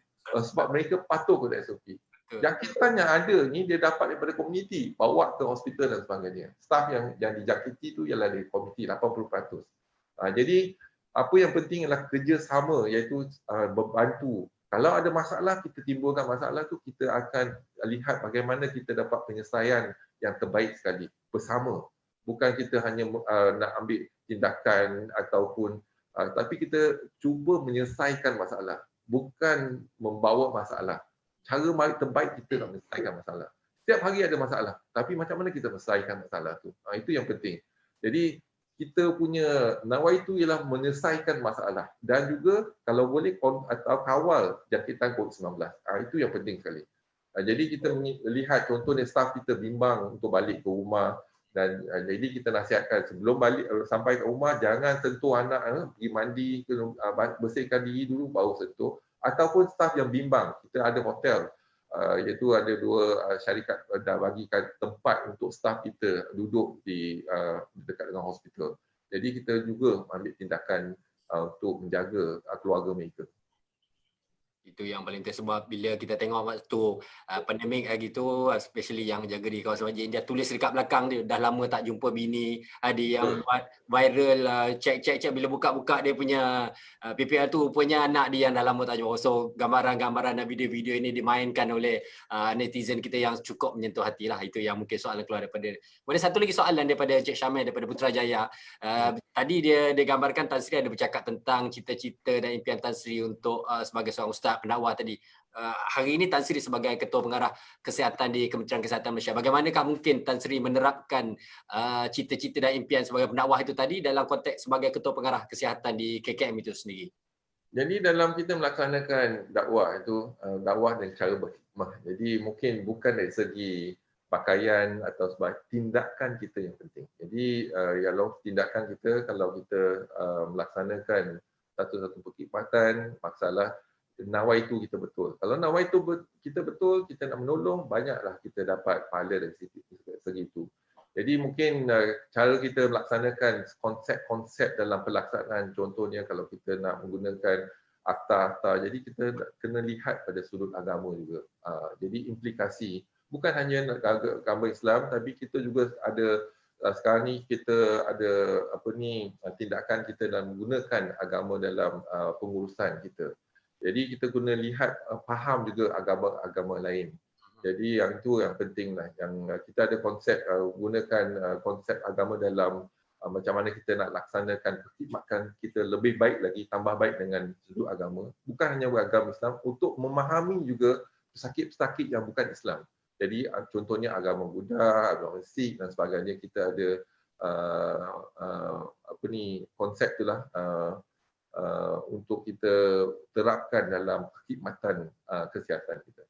Sebab mereka patuh kepada SOP. Jangkitan yang ada ni dia dapat daripada komuniti, bawa ke hospital dan sebagainya. Staf yang dijangkiti tu ialah dari komuniti 80%. Jadi apa yang penting ialah kerjasama, iaitu membantu. Kalau ada masalah, kita timbulkan masalah tu, kita akan lihat bagaimana kita dapat penyelesaian yang terbaik sekali bersama. Bukan kita hanya nak ambil tindakan ataupun tapi kita cuba menyelesaikan masalah, bukan membawa masalah. Cara terbaik kita nak menyelesaikan masalah. Setiap hari ada masalah, tapi macam mana kita menyelesaikan masalah tu? Itu yang penting. Jadi kita punya nawaitu ialah menyelesaikan masalah dan juga kalau boleh atau kawal jangkitan COVID-19. Itu yang penting sekali. Jadi kita melihat contohnya staf kita bimbang untuk balik ke rumah dan jadi kita nasihatkan sebelum balik sampai ke rumah jangan sentuh anak, pergi mandi, bersihkan diri dulu baru sentuh. Ataupun staf yang bimbang, kita ada hotel iaitu ada 2 syarikat dah bagikan tempat untuk staf kita duduk di dekat dengan hospital. Jadi kita juga ambil tindakan untuk menjaga keluarga mereka. Itu yang paling penting sebab bila kita tengok waktu pandemik gitu, especially yang jaga di kawasan Masjid India, tulis dekat belakang dia dah lama tak jumpa bini, ada yang buat viral cek bila buka-buka dia punya PPL tu rupanya anak dia yang dah lama tak jumpa. So gambaran-gambaran dan video-video ini dimainkan oleh netizen kita yang cukup menyentuh hati lah. Itu yang mungkin soalan keluar daripada. Kemudian satu lagi soalan daripada Cik Syamil daripada Putrajaya. Tadi dia gambarkan Tan Sri ada bercakap tentang cita-cita dan impian Tan Sri untuk sebagai seorang ustaz pendakwah tadi. Hari ini Tan Sri sebagai Ketua Pengarah Kesihatan di Kementerian Kesihatan Malaysia, bagaimanakah mungkin Tan Sri menerapkan cita-cita dan impian sebagai pendakwah itu tadi dalam konteks sebagai Ketua Pengarah Kesihatan di KKM itu sendiri? Jadi dalam kita melaksanakan dakwah itu, dakwah dengan cara berhikmah. Jadi mungkin bukan dari segi pakaian atau sebab tindakan kita yang penting. Jadi kalau tindakan kita, kalau kita melaksanakan satu-satu perkhidmatan, masalah nawaitu kita betul. Kalau nawaitu kita betul, kita nak menolong, banyaklah kita dapat pahala dari segi itu. Jadi mungkin cara kita melaksanakan konsep-konsep dalam pelaksanaan, contohnya kalau kita nak menggunakan akta-akta, jadi kita kena lihat pada sudut agama juga. Jadi implikasi, bukan hanya agama Islam, tapi kita juga ada sekarang ni kita ada tindakan kita dalam menggunakan agama dalam pengurusan kita. Jadi kita guna lihat, faham juga agama-agama lain. Jadi yang itu yang penting lah. Yang kita ada konsep, gunakan konsep agama dalam macam mana kita nak laksanakan perkhidmatan kita lebih baik lagi, tambah baik dengan sudut agama. Bukan hanya beragama Islam, untuk memahami juga pesakit-pesakit yang bukan Islam. Jadi contohnya agama Buddha, agama Sikh dan sebagainya, kita ada konsep itulah untuk kita terapkan dalam perkhidmatan kesihatan kita.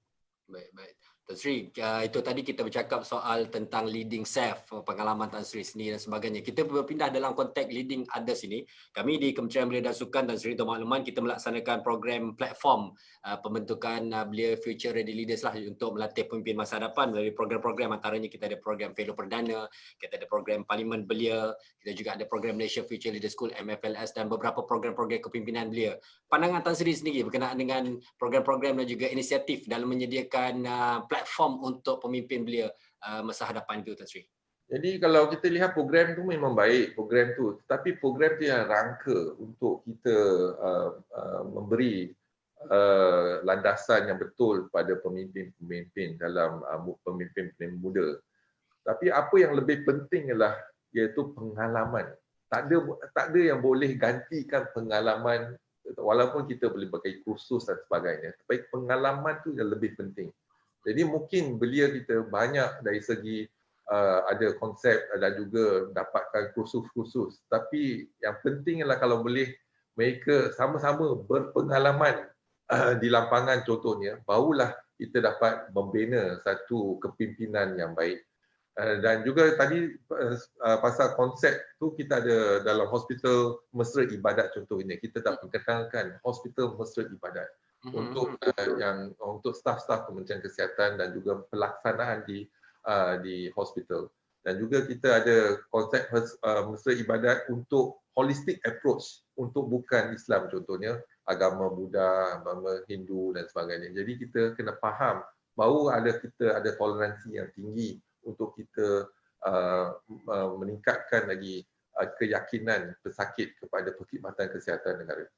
Baik. Tan Sri, itu tadi kita bercakap soal tentang leading self, pengalaman Tan Sri sendiri dan sebagainya. Kita berpindah dalam konteks leading others ini. Kami di Kementerian Belia dan Sukan, Tan Sri untuk makluman, kita melaksanakan program platform pembentukan Belia Future Ready Leaders lah untuk melatih pemimpin masa hadapan melalui program-program. Antaranya kita ada program Fellow Perdana, kita ada program Parlimen Belia, kita juga ada program Malaysia Future Leader School MFLS dan beberapa program-program kepimpinan Belia. Pandangan Tan Sri sendiri berkenaan dengan program-program dan juga inisiatif dalam menyediakan platform untuk pemimpin Belia masa hadapan itu, Tan Sri. Jadi kalau kita lihat program tu memang baik, program tu, tetapi program tu yang rangka untuk kita memberi landasan yang betul pada pemimpin-pemimpin dalam pemimpin muda. Tapi apa yang lebih penting ialah iaitu pengalaman. Tak ada yang boleh gantikan pengalaman walaupun kita boleh bagi kursus dan sebagainya, tapi pengalaman tu yang lebih penting. Jadi mungkin belia kita banyak dari segi ada konsep dan juga dapatkan kursus-kursus. Tapi yang penting adalah kalau boleh mereka sama-sama berpengalaman di lapangan contohnya, barulah kita dapat membina satu kepimpinan yang baik. Dan juga tadi pasal konsep tu kita ada dalam hospital mesra ibadat contohnya, kita tak perkenalkan hospital mesra ibadat untuk staf-staf Kementerian Kesihatan dan juga pelaksanaan di hospital. Dan juga kita ada konsep mesra ibadat untuk holistic approach untuk bukan Islam contohnya, agama Buddha, agama Hindu dan sebagainya. Jadi kita kena faham bahawa kita ada toleransi yang tinggi untuk kita meningkatkan lagi keyakinan pesakit kepada perkhidmatan kesihatan negara.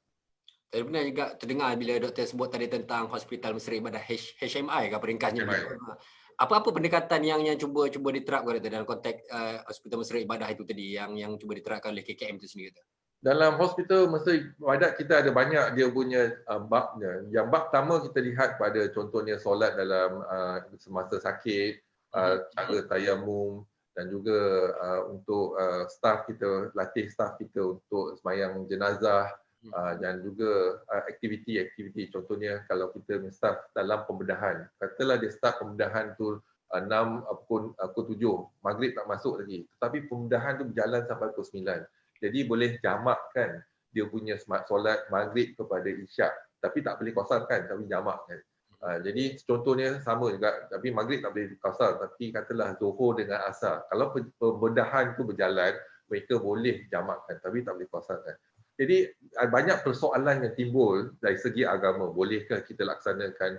Saya benar juga terdengar bila doktor sebut tadi tentang Hospital Mesra Ibadat HMI kan peringkasnya. Apa-apa pendekatan yang cuba diterapkan dalam konteks Hospital Mesra Ibadat itu tadi yang cuba diterapkan oleh KKM itu sendiri? Dalam Hospital Mesra Ibadat kita ada banyak dia punya babnya. Yang bab pertama kita lihat pada contohnya solat dalam semasa sakit, cara tayamum, dan juga untuk latih staff kita untuk sembahyang jenazah, dan juga aktiviti-aktiviti contohnya kalau kita staff dalam pembedahan, katalah dia start pembedahan tu 6 pukul 7 maghrib tak masuk lagi, tetapi pembedahan tu berjalan sampai pukul 9, jadi boleh jamakkan dia punya solat maghrib kepada isyak, tapi tak boleh kosarkan, tapi jamakkan. Jadi contohnya sama juga, tapi maghrib tak boleh kosar, tapi katalah zuhur dengan asar, kalau pembedahan tu berjalan mereka boleh jamakkan tapi tak boleh kosarkan. Jadi banyak persoalan yang timbul dari segi agama. Bolehkah kita laksanakan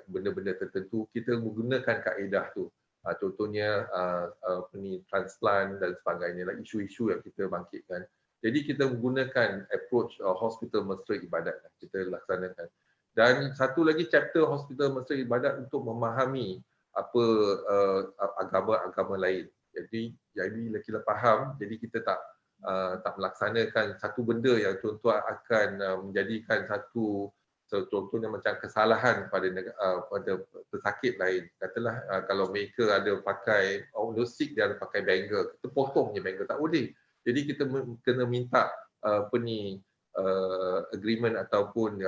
benda-benda tertentu? Kita menggunakan kaedah tu. Contohnya transplant dan sebagainya, isu-isu yang kita bangkitkan. Jadi kita menggunakan approach hospital mesra ibadat kita laksanakan. Dan satu lagi chapter hospital mesra ibadat untuk memahami apa agama-agama lain. Jadi bila kita faham, jadi kita tak melaksanakan satu benda yang contoh akan menjadikan contohnya macam kesalahan pada pesakit lain. Katalah kalau mereka ada pakai Sick dia ada pakai bangle, kita potong je bangle, tak boleh. Jadi kita kena minta agreement ataupun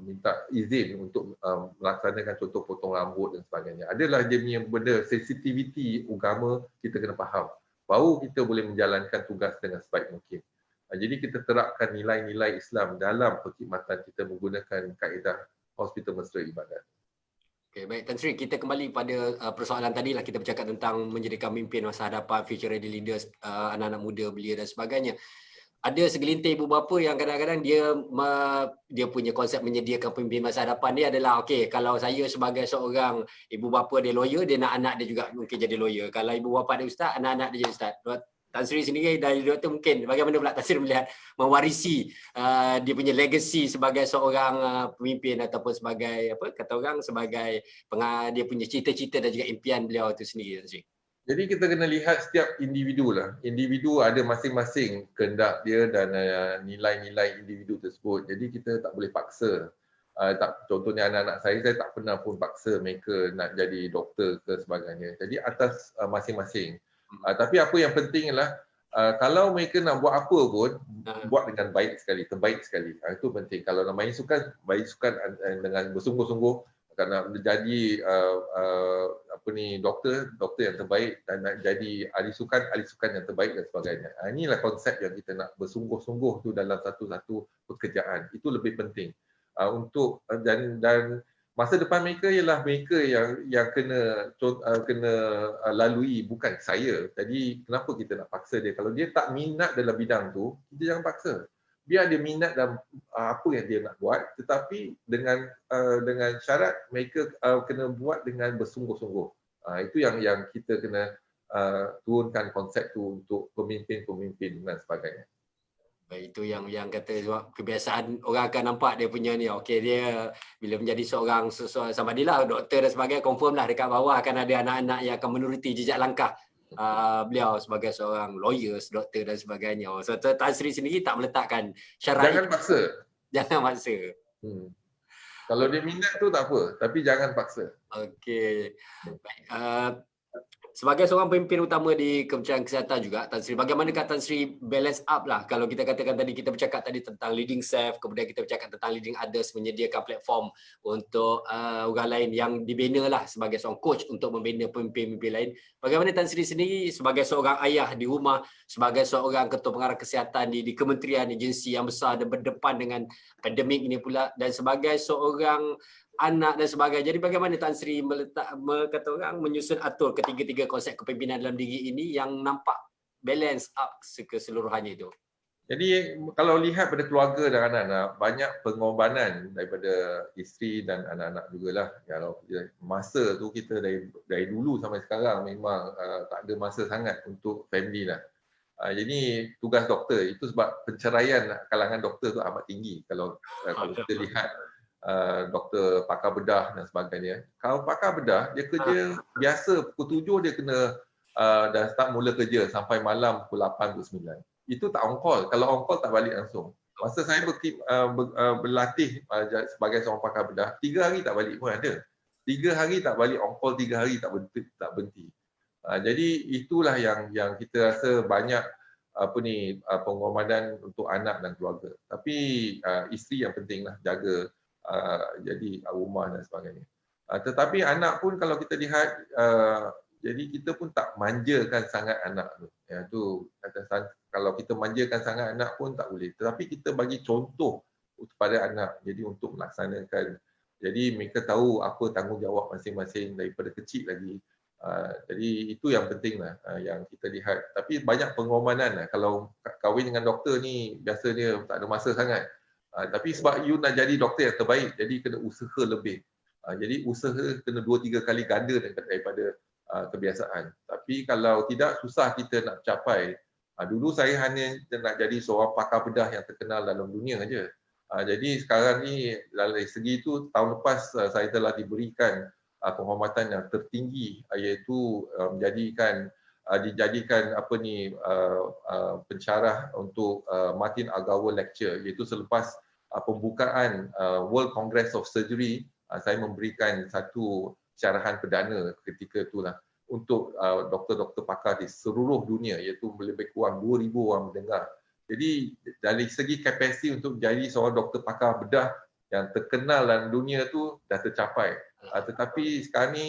minta izin untuk melaksanakan contoh potong rambut dan sebagainya. Adalah dia punya benda sensitiviti agama kita kena faham, baru kita boleh menjalankan tugas dengan sebaik mungkin. Jadi kita terapkan nilai-nilai Islam dalam perkhidmatan kita menggunakan kaedah hospital mesra ibadat. Okay, baik Tan Sri, kita kembali pada persoalan tadi lah, kita bercakap tentang menjadikan pemimpin masa hadapan, future ready leaders, anak-anak muda, belia dan sebagainya. Ada segelintir ibu bapa yang kadang-kadang dia punya konsep menyediakan pemimpin masa hadapan ni adalah kalau saya sebagai seorang ibu bapa dia lawyer, dia nak anak dia juga mungkin jadi lawyer. Kalau ibu bapa dia ustaz, anak-anak dia jadi ustaz. Tan Sri sendiri dari doktor mungkin bagaimana pula Tan Sri melihat mewarisi dia punya legacy sebagai seorang pemimpin ataupun sebagai sebagai dia punya cita-cita dan juga impian beliau itu sendiri, Tan Sri? Jadi kita kena lihat setiap individu lah. Individu ada masing-masing kehendak dia dan nilai-nilai individu tersebut. Jadi kita tak boleh paksa. Contohnya anak-anak saya tak pernah pun paksa mereka nak jadi doktor ke sebagainya. Jadi atas masing-masing. Tapi apa yang penting ialah kalau mereka nak buat apa pun, buat dengan baik sekali, terbaik sekali. Itu penting. Kalau nak main sukan dengan bersungguh-sungguh. Kerana menjadi doktor yang terbaik dan nak jadi ahli sukan yang terbaik dan sebagainya. Inilah konsep yang kita nak bersungguh-sungguh tu dalam satu-satu pekerjaan. Itu lebih penting. Dan masa depan mereka ialah mereka yang kena lalui, bukan saya. Jadi kenapa kita nak paksa dia? Kalau dia tak minat dalam bidang tu, kita jangan paksa. Biar dia minat dalam apa yang dia nak buat, tetapi dengan syarat mereka kena buat dengan bersungguh-sungguh. Itu yang kita kena turunkan konsep tu untuk pemimpin-pemimpin dan sebagainya. Baik, itu yang kata kebiasaan orang akan nampak dia punya ni, dia bila menjadi seorang sama dia lah doktor dan sebagainya, confirm lah dekat bawah akan ada anak-anak yang akan menuruti jejak langkah beliau sebagai seorang lawyer, doktor dan sebagainya. So Tan Sri sendiri tak meletakkan syarat Jangan paksa. jangan maksa. Kalau dia minat tu tak apa, tapi jangan paksa. Okey. Baik. Sebagai seorang pemimpin utama di Kementerian Kesihatan juga, Tan Sri, bagaimanakah Tan Sri balance up lah kalau kita katakan tadi, kita bercakap tadi tentang leading self, kemudian kita bercakap tentang leading others, menyediakan platform untuk orang lain yang dibina lah sebagai seorang coach untuk membina pemimpin-pemimpin lain. Bagaimana Tan Sri sendiri sebagai seorang ayah di rumah, sebagai seorang ketua pengarah kesihatan di kementerian, agensi yang besar dan berdepan dengan pandemik ini pula, dan sebagai seorang anak dan sebagainya. Jadi bagaimana Tan Sri kata orang menyusun atur ketiga-tiga konsep kepimpinan dalam diri ini yang nampak balance up keseluruhannya itu? Jadi kalau lihat pada keluarga dan anak-anak, banyak pengorbanan daripada isteri dan anak-anak jugalah. Kalau masa tu kita dari dulu sampai sekarang memang tak ada masa sangat untuk family lah. Jadi tugas doktor itu sebab penceraian kalangan doktor tu amat tinggi. Kalau kita lihat doktor pakar bedah dan sebagainya. Kalau pakar bedah, dia kerja biasa pukul 7 dia kena dah start mula kerja sampai malam pukul 8 pukul 9. Itu tak on call. Kalau on call tak balik langsung. Masa saya berlatih sebagai seorang pakar bedah, 3 hari tak balik pun ada. 3 hari tak balik on call, 3 hari tak berhenti. Jadi itulah yang kita rasa banyak pengorbanan untuk anak dan keluarga. Tapi isteri yang pentinglah jaga jadi rumah dan sebagainya. Tetapi anak pun kalau kita lihat, jadi kita pun tak manjakan sangat anak tu. Ya, tu kalau kita manjakan sangat anak pun tak boleh. Tetapi kita bagi contoh kepada anak. Jadi untuk melaksanakan, jadi mereka tahu apa tanggungjawab masing-masing daripada kecil lagi. Jadi itu yang penting lah yang kita lihat. Tapi banyak pengorbanan lah. Kalau kahwin dengan doktor ni biasanya tak ada masa sangat. Tapi sebab you nak jadi doktor yang terbaik, jadi kena usaha lebih. Jadi usaha kena 2-3 kali ganda daripada kebiasaan. Tapi kalau tidak, susah kita nak capai. Dulu saya hanya nak jadi seorang pakar bedah yang terkenal dalam dunia saja. Jadi sekarang ni dari segi itu, tahun lepas saya telah diberikan penghormatan yang tertinggi, iaitu dijadikan pensyarah untuk Martin Agawa Lecture, iaitu selepas pembukaan World Congress of Surgery, saya memberikan satu syarahan perdana ketika itulah untuk doktor-doktor pakar di seluruh dunia, iaitu lebih kurang 2,000 orang mendengar. Jadi dari segi kapasiti untuk jadi seorang doktor pakar bedah yang terkenal dalam dunia tu dah tercapai. Tetapi sekarang ni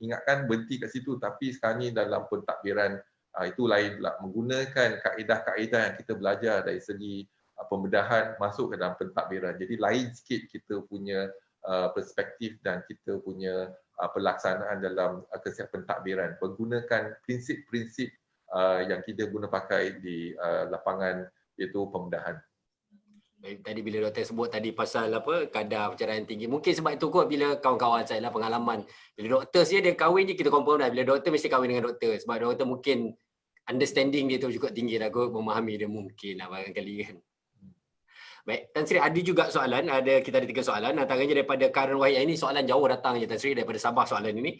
ingatkan berhenti kat situ, tapi sekarang ni dalam pentadbiran itu lain pula, menggunakan kaedah-kaedah yang kita belajar dari segi pembedahan masuk ke dalam pentadbiran. Jadi lain sikit kita punya perspektif dan kita punya pelaksanaan dalam kesiapan pentadbiran, menggunakan prinsip-prinsip yang kita guna pakai di lapangan, iaitu pembedahan. Tadi bila doktor sebut tadi pasal kadar pencernaan tinggi, mungkin sebab itu kot bila kawan-kawan saya lah pengalaman, bila doktor dia kahwin je kita confirm dah, bila doktor mesti kahwin dengan doktor, sebab doktor mungkin understanding dia tu cukup tinggi lah kot, memahami dia mungkin lah barangkali kan. Baik, Tan Sri, ada juga soalan, kita ada 3 soalan, antaranya daripada Karen Wahid. Ini soalan jauh datang je Tan Sri, daripada Sabah soalan ini.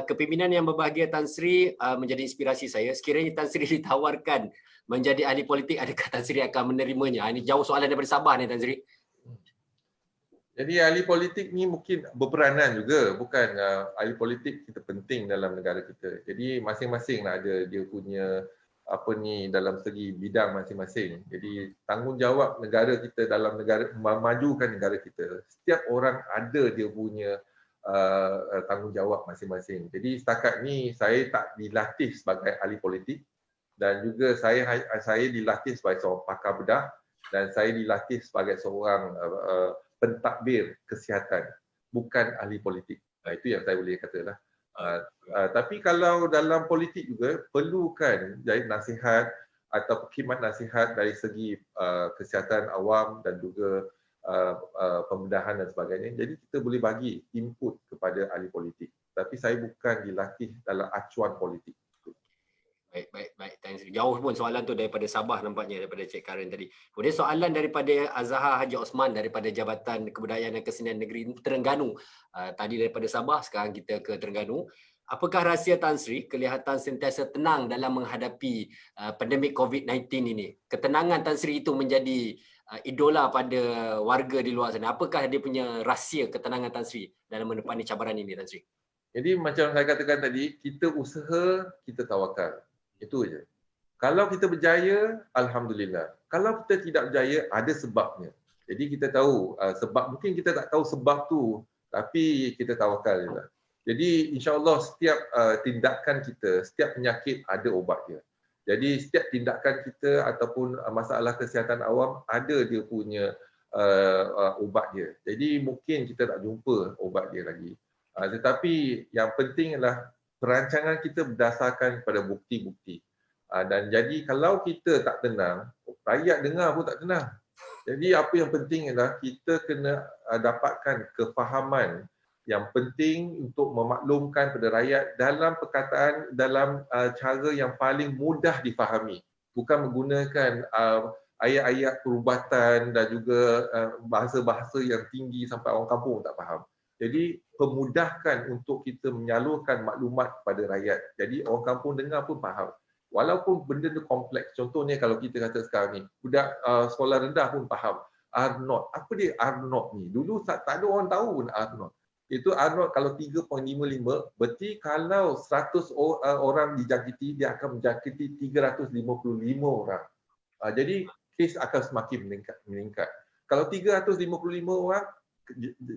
Kepimpinan yang berbahagia Tan Sri menjadi inspirasi saya. Sekiranya Tan Sri ditawarkan menjadi ahli politik, adakah Tan Sri akan menerimanya? Ini jauh soalan daripada Sabah ni Tan Sri. Jadi ahli politik ni mungkin berperanan juga, bukan ahli politik kita penting dalam negara kita. Jadi masing-masing lah ada dia punya dalam segi bidang masing-masing. Jadi tanggungjawab negara kita dalam memajukan negara kita. Setiap orang ada dia punya tanggungjawab masing-masing. Jadi setakat ni saya tak dilatih sebagai ahli politik, dan juga saya dilatih sebagai seorang pakar bedah, dan saya dilatih sebagai seorang pentadbir kesihatan, bukan ahli politik. Itu yang saya boleh katalah. Tapi kalau dalam politik juga perlukan jadi nasihat atau khidmat nasihat dari segi kesihatan awam dan juga pembedahan dan sebagainya. Jadi kita boleh bagi input kepada ahli politik. Tapi saya bukan dilatih dalam acuan politik. Baik. Jauh pun soalan tu daripada Sabah nampaknya, daripada Cik Karen tadi. Kemudian soalan daripada Azhar Haji Osman daripada Jabatan Kebudayaan dan Kesenian Negeri Terengganu. Tadi daripada Sabah, sekarang kita ke Terengganu. Apakah rahsia Tan Sri kelihatan sentiasa tenang dalam menghadapi pandemik COVID-19 ini? Ketenangan Tan Sri itu menjadi idola pada warga di luar sana. Apakah dia punya rahsia ketenangan Tan Sri dalam menepani cabaran ini, Tan Sri? Jadi macam saya katakan tadi, kita usaha, kita tawakal. Itu je. Kalau kita berjaya, alhamdulillah. Kalau kita tidak berjaya, ada sebabnya. Jadi kita tahu sebab, mungkin kita tak tahu sebab tu, tapi kita tawakal je lah. Jadi insya-Allah setiap tindakan kita, setiap penyakit ada ubat dia. Jadi setiap tindakan kita ataupun masalah kesihatan awam ada dia punya ubat dia. Jadi mungkin kita tak jumpa ubat dia lagi. Tetapi yang penting adalah perancangan kita berdasarkan pada bukti-bukti. Dan jadi kalau kita tak tenang, rakyat dengar pun tak tenang. Jadi apa yang penting adalah kita kena dapatkan kefahaman yang penting untuk memaklumkan pada rakyat dalam perkataan, dalam cara yang paling mudah difahami. Bukan menggunakan ayat-ayat perubatan dan juga bahasa-bahasa yang tinggi sampai orang kampung tak faham. Jadi pemudahkan untuk kita menyalurkan maklumat kepada rakyat. Jadi orang kampung dengar pun faham. Walaupun benda tu kompleks. Contohnya kalau kita kata sekarang ni, budak sekolah rendah pun faham. R0. Apa dia R0 ni? Dulu tak ada orang tahu pun R0. Itu R0 kalau 3.55, berarti kalau 100 orang dijangkiti, dia akan menjangkiti 355 orang. Jadi kes akan semakin meningkat. Kalau 355 orang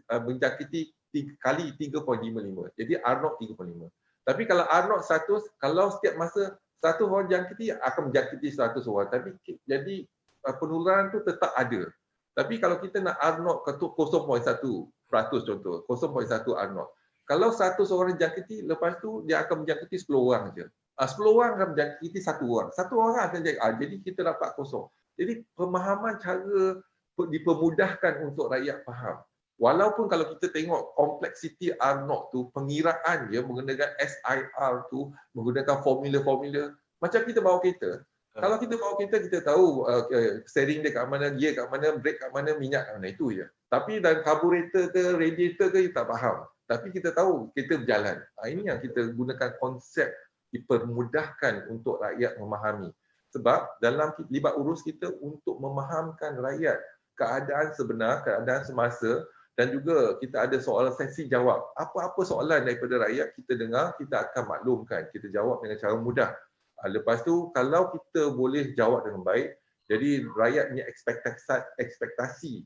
menjangkiti kali 3.55. Jadi R0 3.5. Tapi kalau R0 100, kalau setiap masa 100 orang jangkiti akan menjangkiti 100 orang. Tapi jadi penularan tu tetap ada. Tapi kalau kita nak R0 ke 0.1% contoh, 0.1 R0. Kalau 100 orang jangkiti, lepas tu dia akan menjangkiti 10 orang saja. 10 orang akan menjangkiti 1 orang. 1 orang akan jangkiti. Jadi kita dapat kosong. Jadi pemahaman cara dipermudahkan untuk rakyat faham. Walaupun kalau kita tengok kompleksiti R0 tu, pengiraan dia menggunakan SIR tu, menggunakan formula-formula. Macam kita bawa kereta. Kalau kita bawa kereta, kita tahu steering dia kat mana, gear kat mana, brake kat mana, minyak kat mana. Itu je. Tapi dalam carburetor ke, radiator ke, kita tak faham. Tapi kita tahu kereta berjalan. Ini yang kita gunakan konsep dipermudahkan untuk rakyat memahami. Sebab dalam libat urus kita untuk memahamkan rakyat keadaan sebenar, keadaan semasa, dan juga kita ada soalan sesi jawab. Apa-apa soalan daripada rakyat kita dengar, kita akan maklumkan. Kita jawab dengan cara mudah. Lepas tu, kalau kita boleh jawab dengan baik, jadi rakyat punya ekspektasi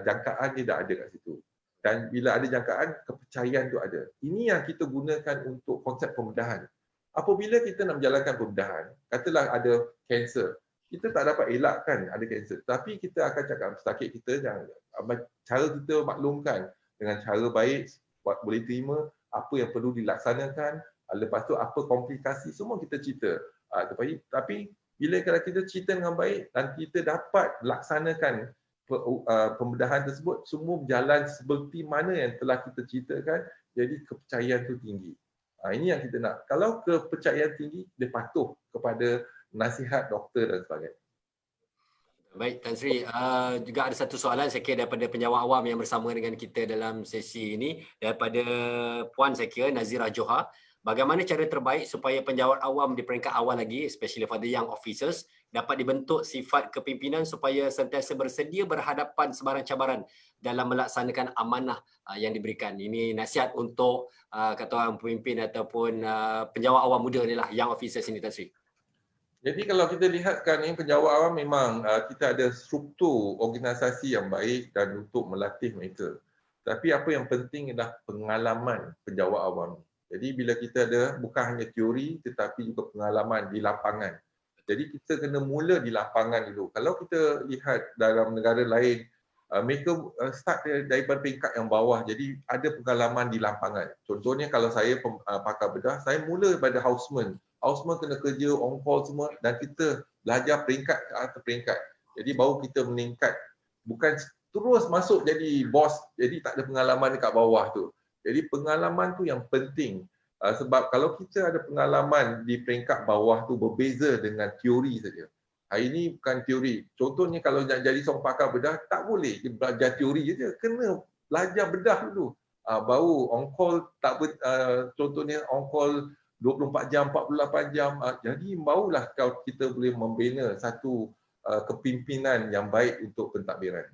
jangkaan dia dah ada kat situ. Dan bila ada jangkaan, kepercayaan tu ada. Ini yang kita gunakan untuk konsep pembedahan. Apabila kita nak menjalankan pembedahan, katalah ada kanser, kita tak dapat elakkan ada kanser. Tapi kita akan cakap sakit kita, cara kita maklumkan dengan cara baik, boleh terima apa yang perlu dilaksanakan, lepas tu apa komplikasi, semua kita cerita. Tapi bila kalau kita cerita dengan baik dan kita dapat laksanakan pembedahan tersebut, semua berjalan seperti mana yang telah kita ceritakan, jadi kepercayaan tu tinggi. Ini yang kita nak. Kalau kepercayaan tinggi, dia patuh kepada nasihat doktor dan sebagainya. Baik, Tan Sri, juga ada satu soalan saya kira daripada penjawat awam yang bersama dengan kita dalam sesi ini, daripada Puan saya kira Nazirah Johar. Bagaimana cara terbaik supaya penjawat awam di peringkat awal lagi, especially for the young officers, dapat dibentuk sifat kepimpinan supaya sentiasa bersedia berhadapan sebarang cabaran dalam melaksanakan amanah yang diberikan. Ini nasihat untuk kata orang pemimpin ataupun penjawat awam muda ni lah, young officers ini, Tan Sri. Jadi kalau kita lihat sekarang ni, penjawat awam memang kita ada struktur organisasi yang baik dan untuk melatih mereka. Tapi apa yang penting adalah pengalaman penjawat awam. Jadi bila kita ada bukan hanya teori tetapi juga pengalaman di lapangan. Jadi kita kena mula di lapangan dulu. Kalau kita lihat dalam negara lain, mereka start daripada peringkat yang bawah. Jadi ada pengalaman di lapangan. Contohnya kalau saya pakar bedah, saya mula daripada houseman. Houseman kena kerja, on call semua, dan kita belajar peringkat ke atas peringkat. Jadi baru kita meningkat. Bukan terus masuk jadi bos, jadi tak ada pengalaman dekat bawah tu. Jadi pengalaman tu yang penting. Sebab kalau kita ada pengalaman di peringkat bawah tu berbeza dengan teori saja. Hari ini bukan teori. Contohnya kalau nak jadi seorang pakar bedah, tak boleh belajar teori saja. Kena belajar bedah dulu. baru on call contohnya on call 24 jam, 48 jam. Jadi barulah kalau kita boleh membina satu kepimpinan yang baik untuk pentadbiran.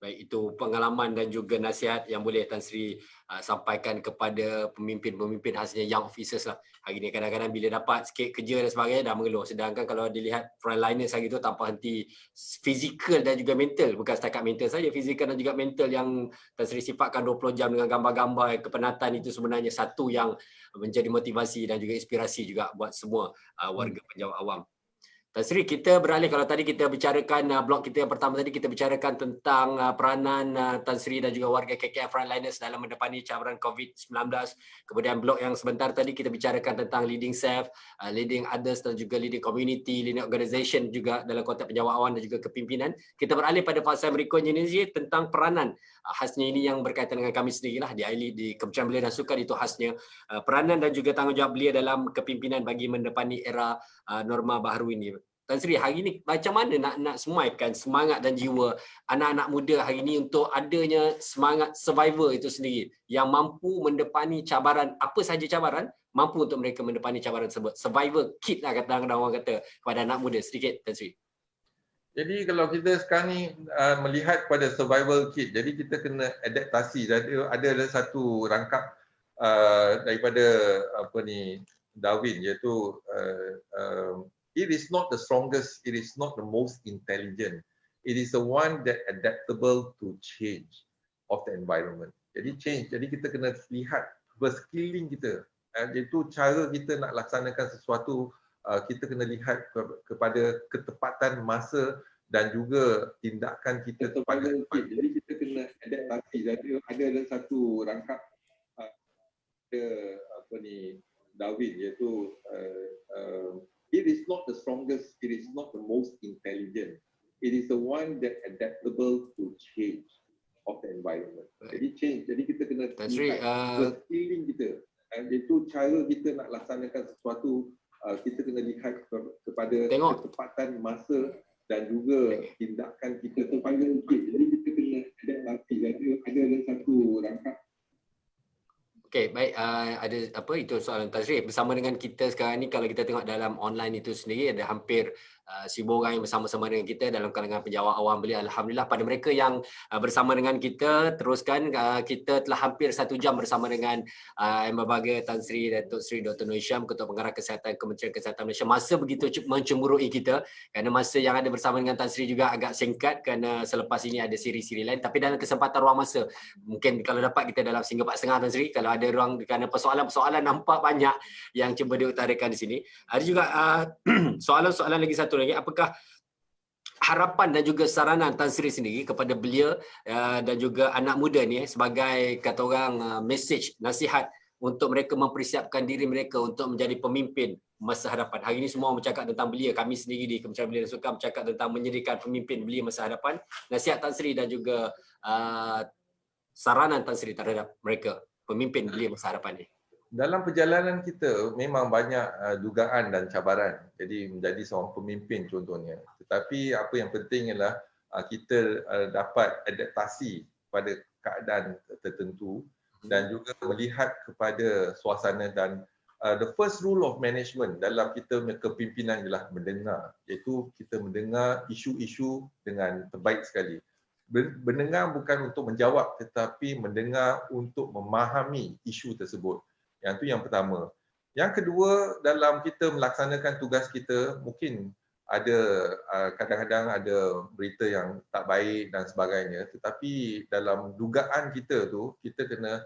Baik, itu pengalaman dan juga nasihat yang boleh Tan Sri sampaikan kepada pemimpin-pemimpin khasnya young officers lah. Hari ni kadang-kadang bila dapat sikit kerja dan sebagainya dah mengeluh. Sedangkan kalau dilihat frontliners hari tu tanpa henti fizikal dan juga mental, bukan setakat mental saja, fizikal dan juga mental yang Tan Sri sifatkan 20 jam dengan gambar-gambar kepenatan itu sebenarnya satu yang menjadi motivasi dan juga inspirasi juga buat semua warga penjawat awam. Tan Sri, kita beralih, kalau tadi kita bicarakan blok kita yang pertama tadi kita bicarakan tentang peranan Tan Sri dan juga warga KKM Frontliners dalam mendepani cabaran COVID-19. Kemudian blok yang sebentar tadi kita bicarakan tentang leading self, leading others dan juga leading community, leading organisation juga dalam konteks penjawat awam dan juga kepimpinan. Kita beralih pada fasa berikutnya ini tentang peranan. Khasnya ini yang berkaitan dengan kami sendirilah di AILI, di Kementerian Belia dan Sukan, itu khasnya peranan dan juga tanggungjawab belia dalam kepimpinan bagi mendepani era norma baharu ini. Tan Sri, hari ini macam mana nak semaikan semangat dan jiwa anak-anak muda hari ini untuk adanya semangat survivor itu sendiri yang mampu mendepani cabaran, apa sahaja cabaran, mampu untuk mereka mendepani cabaran tersebut. Survivor kit lah kadang-kadang orang kata kepada anak muda. Sedikit Tan Sri. Jadi kalau kita sekarang ni melihat pada survival kit, jadi kita kena adaptasi. Jadi ada satu rangkap daripada Darwin, iaitu it is not the strongest, it is not the most intelligent. It is the one that adaptable to change of the environment. Jadi change, jadi kita kena lihat bersekeliling kita. Iaitu cara kita nak laksanakan sesuatu, kita kena lihat kepada ketepatan masa dan juga tindakan kita kepada. Jadi kita kena adaptasi. Jadi ada satu rangkap Darwin, iaitu it is not the strongest, it is not the most intelligent. It is the one that adaptable to change of the environment. Jadi change, jadi kita kena berskilling kita. Iaitu cara kita nak laksanakan sesuatu, kita kena lihat kepada ketepatan masa dan juga tindakan kita kepada. Jadi kita kena adaptasi. Jadi ada satu rangkap. Okey, baik, ada apa itu soalan Tan Sri. Bersama dengan kita sekarang ni, kalau kita tengok dalam online itu sendiri ada hampir 1,000 orang yang bersama-sama dengan kita dalam kalangan penjawat awam belia. Alhamdulillah, pada mereka yang bersama dengan kita teruskan, kita telah hampir 1 jam bersama dengan Yang Berbahagia Tan Sri Datuk Sri Dr. Nur Hisham, Ketua Pengarah Kesihatan Kementerian Kesihatan Malaysia. Masa begitu mencemburui kita kerana masa yang ada bersama dengan Tan Sri juga agak singkat kerana selepas ini ada siri-siri lain. Tapi dalam kesempatan ruang masa, mungkin kalau dapat kita dalam sehingga 4.30 Tan Sri, kalau ada ruang, kerana persoalan-persoalan nampak banyak yang cuba diutarakan di sini. Ada juga soalan-soalan lagi satu lagi, apakah harapan dan juga saranan Tan Sri sendiri kepada belia dan juga anak muda ni sebagai kata orang message, nasihat untuk mereka mempersiapkan diri mereka untuk menjadi pemimpin masa hadapan. Hari ini semua bercakap tentang belia, kami sendiri di Kementerian Belia dan Sukan bercakap tentang menyediakan pemimpin belia masa hadapan. Nasihat Tan Sri dan juga saranan Tan Sri terhadap mereka pemimpin belia masa hadapan ni. Dalam perjalanan kita memang banyak dugaan dan cabaran. Jadi menjadi seorang pemimpin contohnya. Tetapi apa yang penting ialah kita dapat adaptasi pada keadaan tertentu dan juga melihat kepada suasana. Dan the first rule of management dalam kita punya kepimpinan ialah mendengar. Iaitu kita mendengar isu-isu dengan terbaik sekali. Mendengar bukan untuk menjawab tetapi mendengar untuk memahami isu tersebut. Yang itu yang pertama. Yang kedua, dalam kita melaksanakan tugas kita, mungkin ada kadang-kadang ada berita yang tak baik dan sebagainya, tetapi dalam dugaan kita tu, kita kena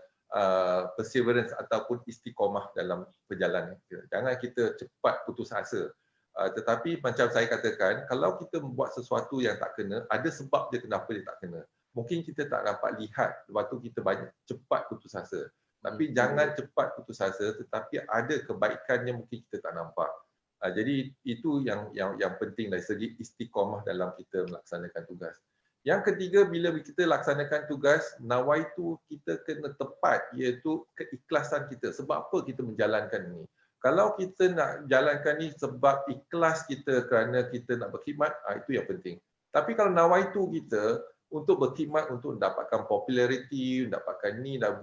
perseverance ataupun istiqomah dalam perjalanan kita. Jangan kita cepat putus asa. Tetapi macam saya katakan, kalau kita membuat sesuatu yang tak kena, ada sebab dia kenapa dia tak kena. Mungkin kita tak dapat lihat, lepas tu kita banyak cepat putus asa. Tapi jangan cepat putus asa, tetapi ada kebaikannya mungkin kita tak nampak. Jadi itu yang penting dari segi istiqomah dalam kita melaksanakan tugas. Yang ketiga, bila kita laksanakan tugas, nawaitu kita kena tepat, iaitu keikhlasan kita. Sebab apa kita menjalankan ini? Kalau kita nak jalankan ni sebab ikhlas kita kerana kita nak berkhidmat, itu yang penting. Tapi kalau nawaitu kita untuk berkhidmat untuk mendapatkan populariti, mendapatkan ni dah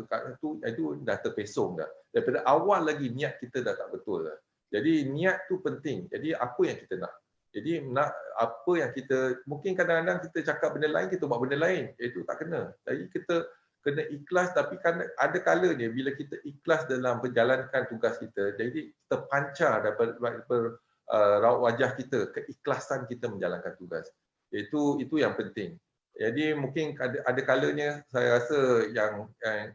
itu dah terpesong dah. Daripada awal lagi niat kita dah tak betul dah. Jadi niat tu penting. Jadi apa yang kita nak? Jadi nak apa yang kita, mungkin kadang-kadang kita cakap benda lain, kita buat benda lain. Itu tak kena. Jadi kita kena ikhlas, tapi kan ada kalanya bila kita ikhlas dalam menjalankan tugas kita, jadi terpancar daripada raut wajah kita, keikhlasan kita menjalankan tugas. Itu yang penting. Jadi mungkin ada kalanya saya rasa yang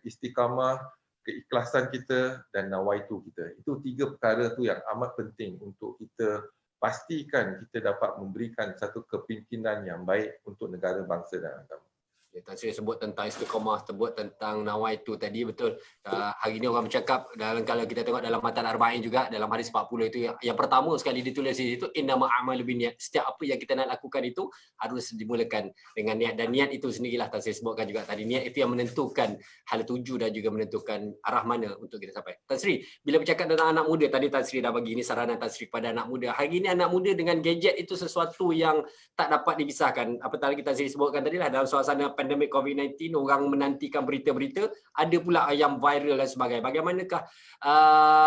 istiqamah, keikhlasan kita dan nawaitu kita. Itu 3 perkara tu yang amat penting untuk kita pastikan kita dapat memberikan satu kepimpinan yang baik untuk negara, bangsa dan agama. Tan Sri sebut tentang istiqamah, sebut tentang nawaitu tadi, betul. Hari ini orang bercakap kalau kita tengok dalam matan arba'in juga, dalam hadis 40 itu yang pertama sekali ditulis di situ, innamal a'malu binniyat. Setiap apa yang kita nak lakukan itu harus dimulakan dengan niat, dan niat itu sendirilah Tan Sri sebutkan juga tadi. Niat itu yang menentukan hal tuju dan juga menentukan arah mana untuk kita sampai. Tan Sri, bila bercakap tentang anak muda, tadi Tan Sri dah bagi ini saranan Tan Sri kepada anak muda. Hari ini anak muda dengan gadget itu sesuatu yang tak dapat dipisahkan. Apatah lagi Tan Sri sebutkan tadi lah, dalam suasana pandemik COVID-19, orang menantikan berita-berita, ada pula yang viral dan sebagainya. Bagaimanakah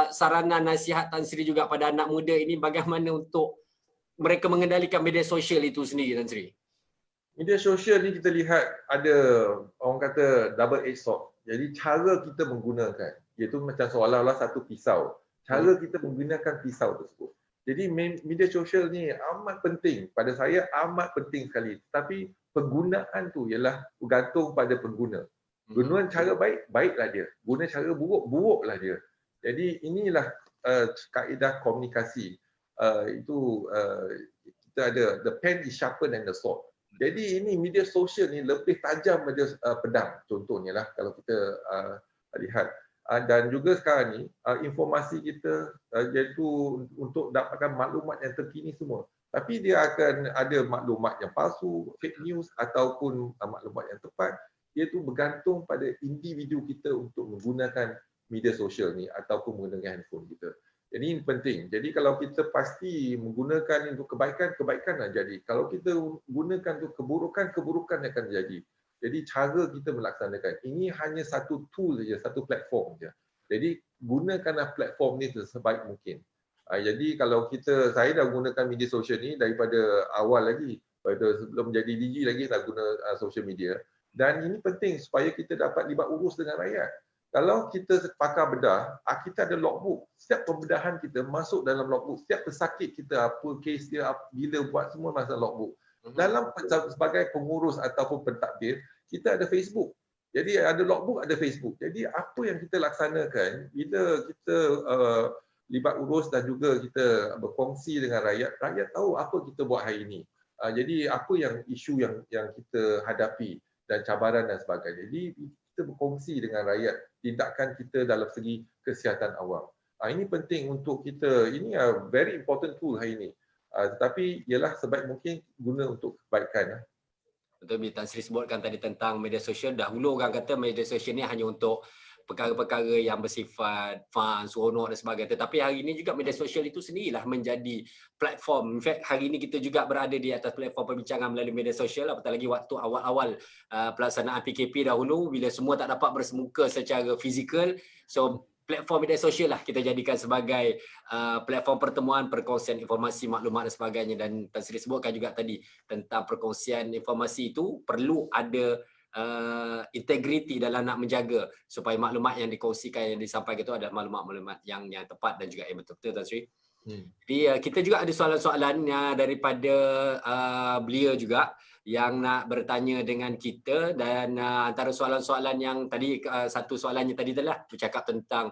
saranan nasihat Tan Sri juga pada anak muda ini, bagaimana untuk mereka mengendalikan media sosial itu sendiri, Tan Sri? Media sosial ni kita lihat ada orang kata double edged sword. Jadi cara kita menggunakan, iaitu macam seolah-olah satu pisau. Cara kita menggunakan pisau tersebut. Jadi media sosial ni amat penting. Pada saya amat penting sekali. Tapi penggunaan tu ialah bergantung pada pengguna. Guna cara baik, baiklah dia. Guna cara buruk, buruklah dia. Jadi inilah kaedah komunikasi. Kita ada the pen is sharper than the sword. Jadi ini media sosial ni lebih tajam daripada pedang. Contohnya lah kalau kita lihat. Dan juga sekarang ni informasi kita iaitu untuk dapatkan maklumat yang terkini semua. Tapi dia akan ada maklumat yang palsu, fake news ataupun maklumat yang tepat. Iaitu bergantung pada individu kita untuk menggunakan media sosial ni ataupun menggunakan handphone kita. Jadi ini penting. Jadi kalau kita pasti menggunakan untuk kebaikan, kebaikan akan jadi. Kalau kita gunakan untuk keburukan, keburukan akan jadi. Jadi cara kita melaksanakan. Ini hanya satu tool saja, satu platform saja. Jadi gunakanlah platform ni sebaik mungkin. Jadi kalau saya dah gunakan media sosial ni daripada awal lagi, pada sebelum jadi DG lagi dah guna social media. Dan ini penting supaya kita dapat libat urus dengan rakyat. Kalau kita pakar bedah, kita ada logbook. Setiap pembedahan kita masuk dalam logbook. Setiap pesakit kita, apa kes dia, bila buat, semua masuk logbook. Dalam sebagai pengurus ataupun pentadbir, kita ada Facebook. Jadi ada logbook, ada Facebook. Jadi apa yang kita laksanakan bila kita libat urus dan juga kita berkongsi dengan rakyat, rakyat tahu apa kita buat hari ini. Jadi apa yang isu yang kita hadapi dan cabaran dan sebagainya. Jadi kita berkongsi dengan rakyat tindakan kita dalam segi kesihatan awam. Ini penting untuk kita. Ini very important tool hari ini. Tetapi ialah sebaik mungkin guna untuk kebaikan. Betul, Tan Sri sebutkan tadi tentang media sosial. Dahulu orang kata media sosial ni hanya untuk perkara-perkara yang bersifat fun, seronok dan sebagainya. Tetapi hari ini juga media sosial itu sendirilah menjadi platform. In fact, hari ini kita juga berada di atas platform perbincangan melalui media sosial. Apatah lagi waktu awal-awal pelaksanaan PKP dahulu, bila semua tak dapat bersemuka secara fizikal. So, platform media sosial lah kita jadikan sebagai platform pertemuan, perkongsian informasi, maklumat dan sebagainya. Dan Tan Sri sebutkan juga tadi tentang perkongsian informasi itu perlu ada integriti dalam nak menjaga supaya maklumat yang dikongsikan, yang disampaikan itu adalah maklumat-maklumat yang tepat dan juga yang betul-betul, Tan Sri. Jadi kita juga ada soalan-soalan daripada beliau juga yang nak bertanya dengan kita, dan antara soalan-soalan yang tadi, satu soalannya tadi adalah bercakap tentang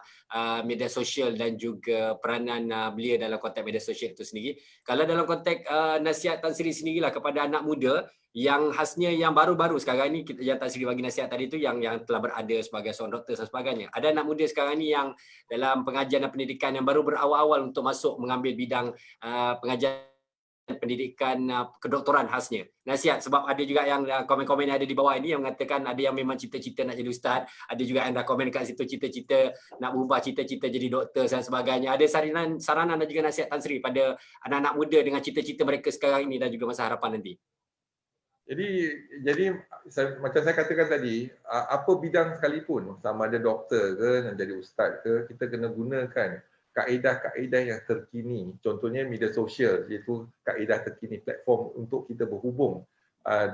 media sosial dan juga peranan beliau dalam konteks media sosial itu sendiri. Kalau dalam konteks nasihat Tan Sri sendirilah kepada anak muda yang khasnya yang baru-baru sekarang ni, yang Tan Sri bagi nasihat tadi tu yang telah berada sebagai seorang doktor dan sebagainya. Ada anak muda sekarang ni yang dalam pengajian dan pendidikan yang baru berawal-awal untuk masuk mengambil bidang pengajian pendidikan kedoktoran khasnya. Nasihat, sebab ada juga yang komen-komen yang ada di bawah ini yang mengatakan ada yang memang cita-cita nak jadi ustaz, ada juga yang dah komen kat situ cita-cita nak berubah cita-cita jadi doktor dan sebagainya. Ada saranan dan juga nasihat Tan Sri pada anak-anak muda dengan cita-cita mereka sekarang ini dan juga masa harapan nanti? Jadi macam saya katakan tadi, apa bidang sekalipun, sama ada doktor ke, nak jadi ustaz ke, kita kena gunakan kaedah-kaedah yang terkini. Contohnya media sosial, iaitu kaedah terkini, platform untuk kita berhubung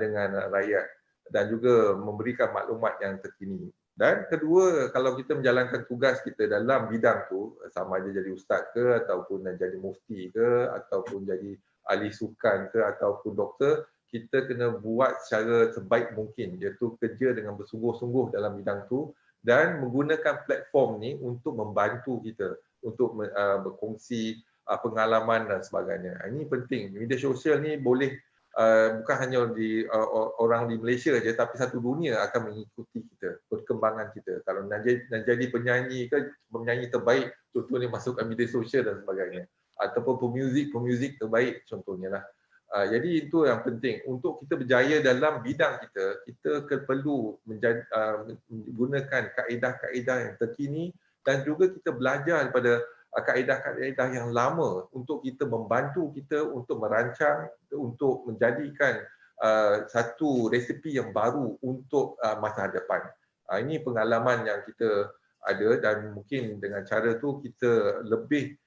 dengan rakyat dan juga memberikan maklumat yang terkini. Dan kedua, kalau kita menjalankan tugas kita dalam bidang tu, sama ada jadi ustaz ke, ataupun nak jadi mufti ke, ataupun jadi ahli sukan ke, ataupun doktor, kita kena buat secara sebaik mungkin, iaitu kerja dengan bersungguh-sungguh dalam bidang tu dan menggunakan platform ni untuk membantu kita untuk berkongsi pengalaman dan sebagainya. Ini penting. Media sosial ni boleh bukan hanya di orang di Malaysia saja, tapi satu dunia akan mengikuti kita, perkembangan kita. Kalau nak jadi penyanyi ke, penyanyi terbaik, contohnya masukkan media sosial dan sebagainya. Ataupun pemuzik terbaik contohnya lah. Jadi itu yang penting untuk kita berjaya dalam bidang kita. Kita perlu menggunakan kaedah-kaedah yang terkini dan juga kita belajar daripada kaedah-kaedah yang lama untuk kita membantu kita untuk merancang, untuk menjadikan satu resipi yang baru untuk masa depan. Ini pengalaman yang kita ada dan mungkin dengan cara tu kita lebih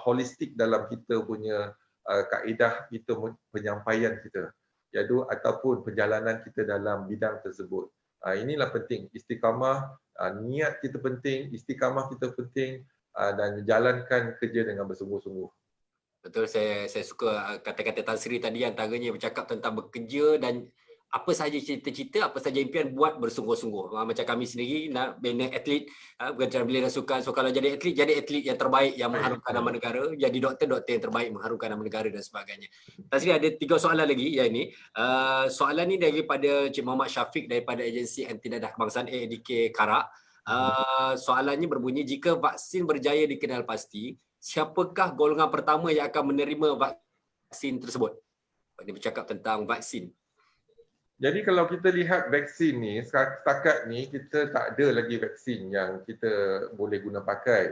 holistik dalam kita punya kaedah kita, penyampaian kita, iaitu ataupun perjalanan kita dalam bidang tersebut. Inilah penting, istiqamah, niat kita penting, istiqamah kita penting dan menjalankan kerja dengan bersungguh-sungguh. Betul, saya suka kata-kata Tan Sri tadi, antaranya bercakap tentang bekerja dan apa sahaja cita-cita, apa sahaja impian, buat bersungguh-sungguh. Macam kami sendiri nak bina atlet, bukan bina sukan. So kalau jadi atlet yang terbaik yang mengharumkan nama negara. Jadi doktor yang terbaik mengharumkan nama negara dan sebagainya. Tan Sri, ada 3 soalan lagi yang ini. Soalan ni daripada Cik Muhammad Syafiq daripada agensi Anti Dadah Kebangsaan AADK Karak. Soalannya berbunyi, jika vaksin berjaya dikenal pasti, siapakah golongan pertama yang akan menerima vaksin tersebut? Dia bercakap tentang vaksin. Jadi kalau kita lihat vaksin ni, setakat ni kita tak ada lagi vaksin yang kita boleh guna pakai.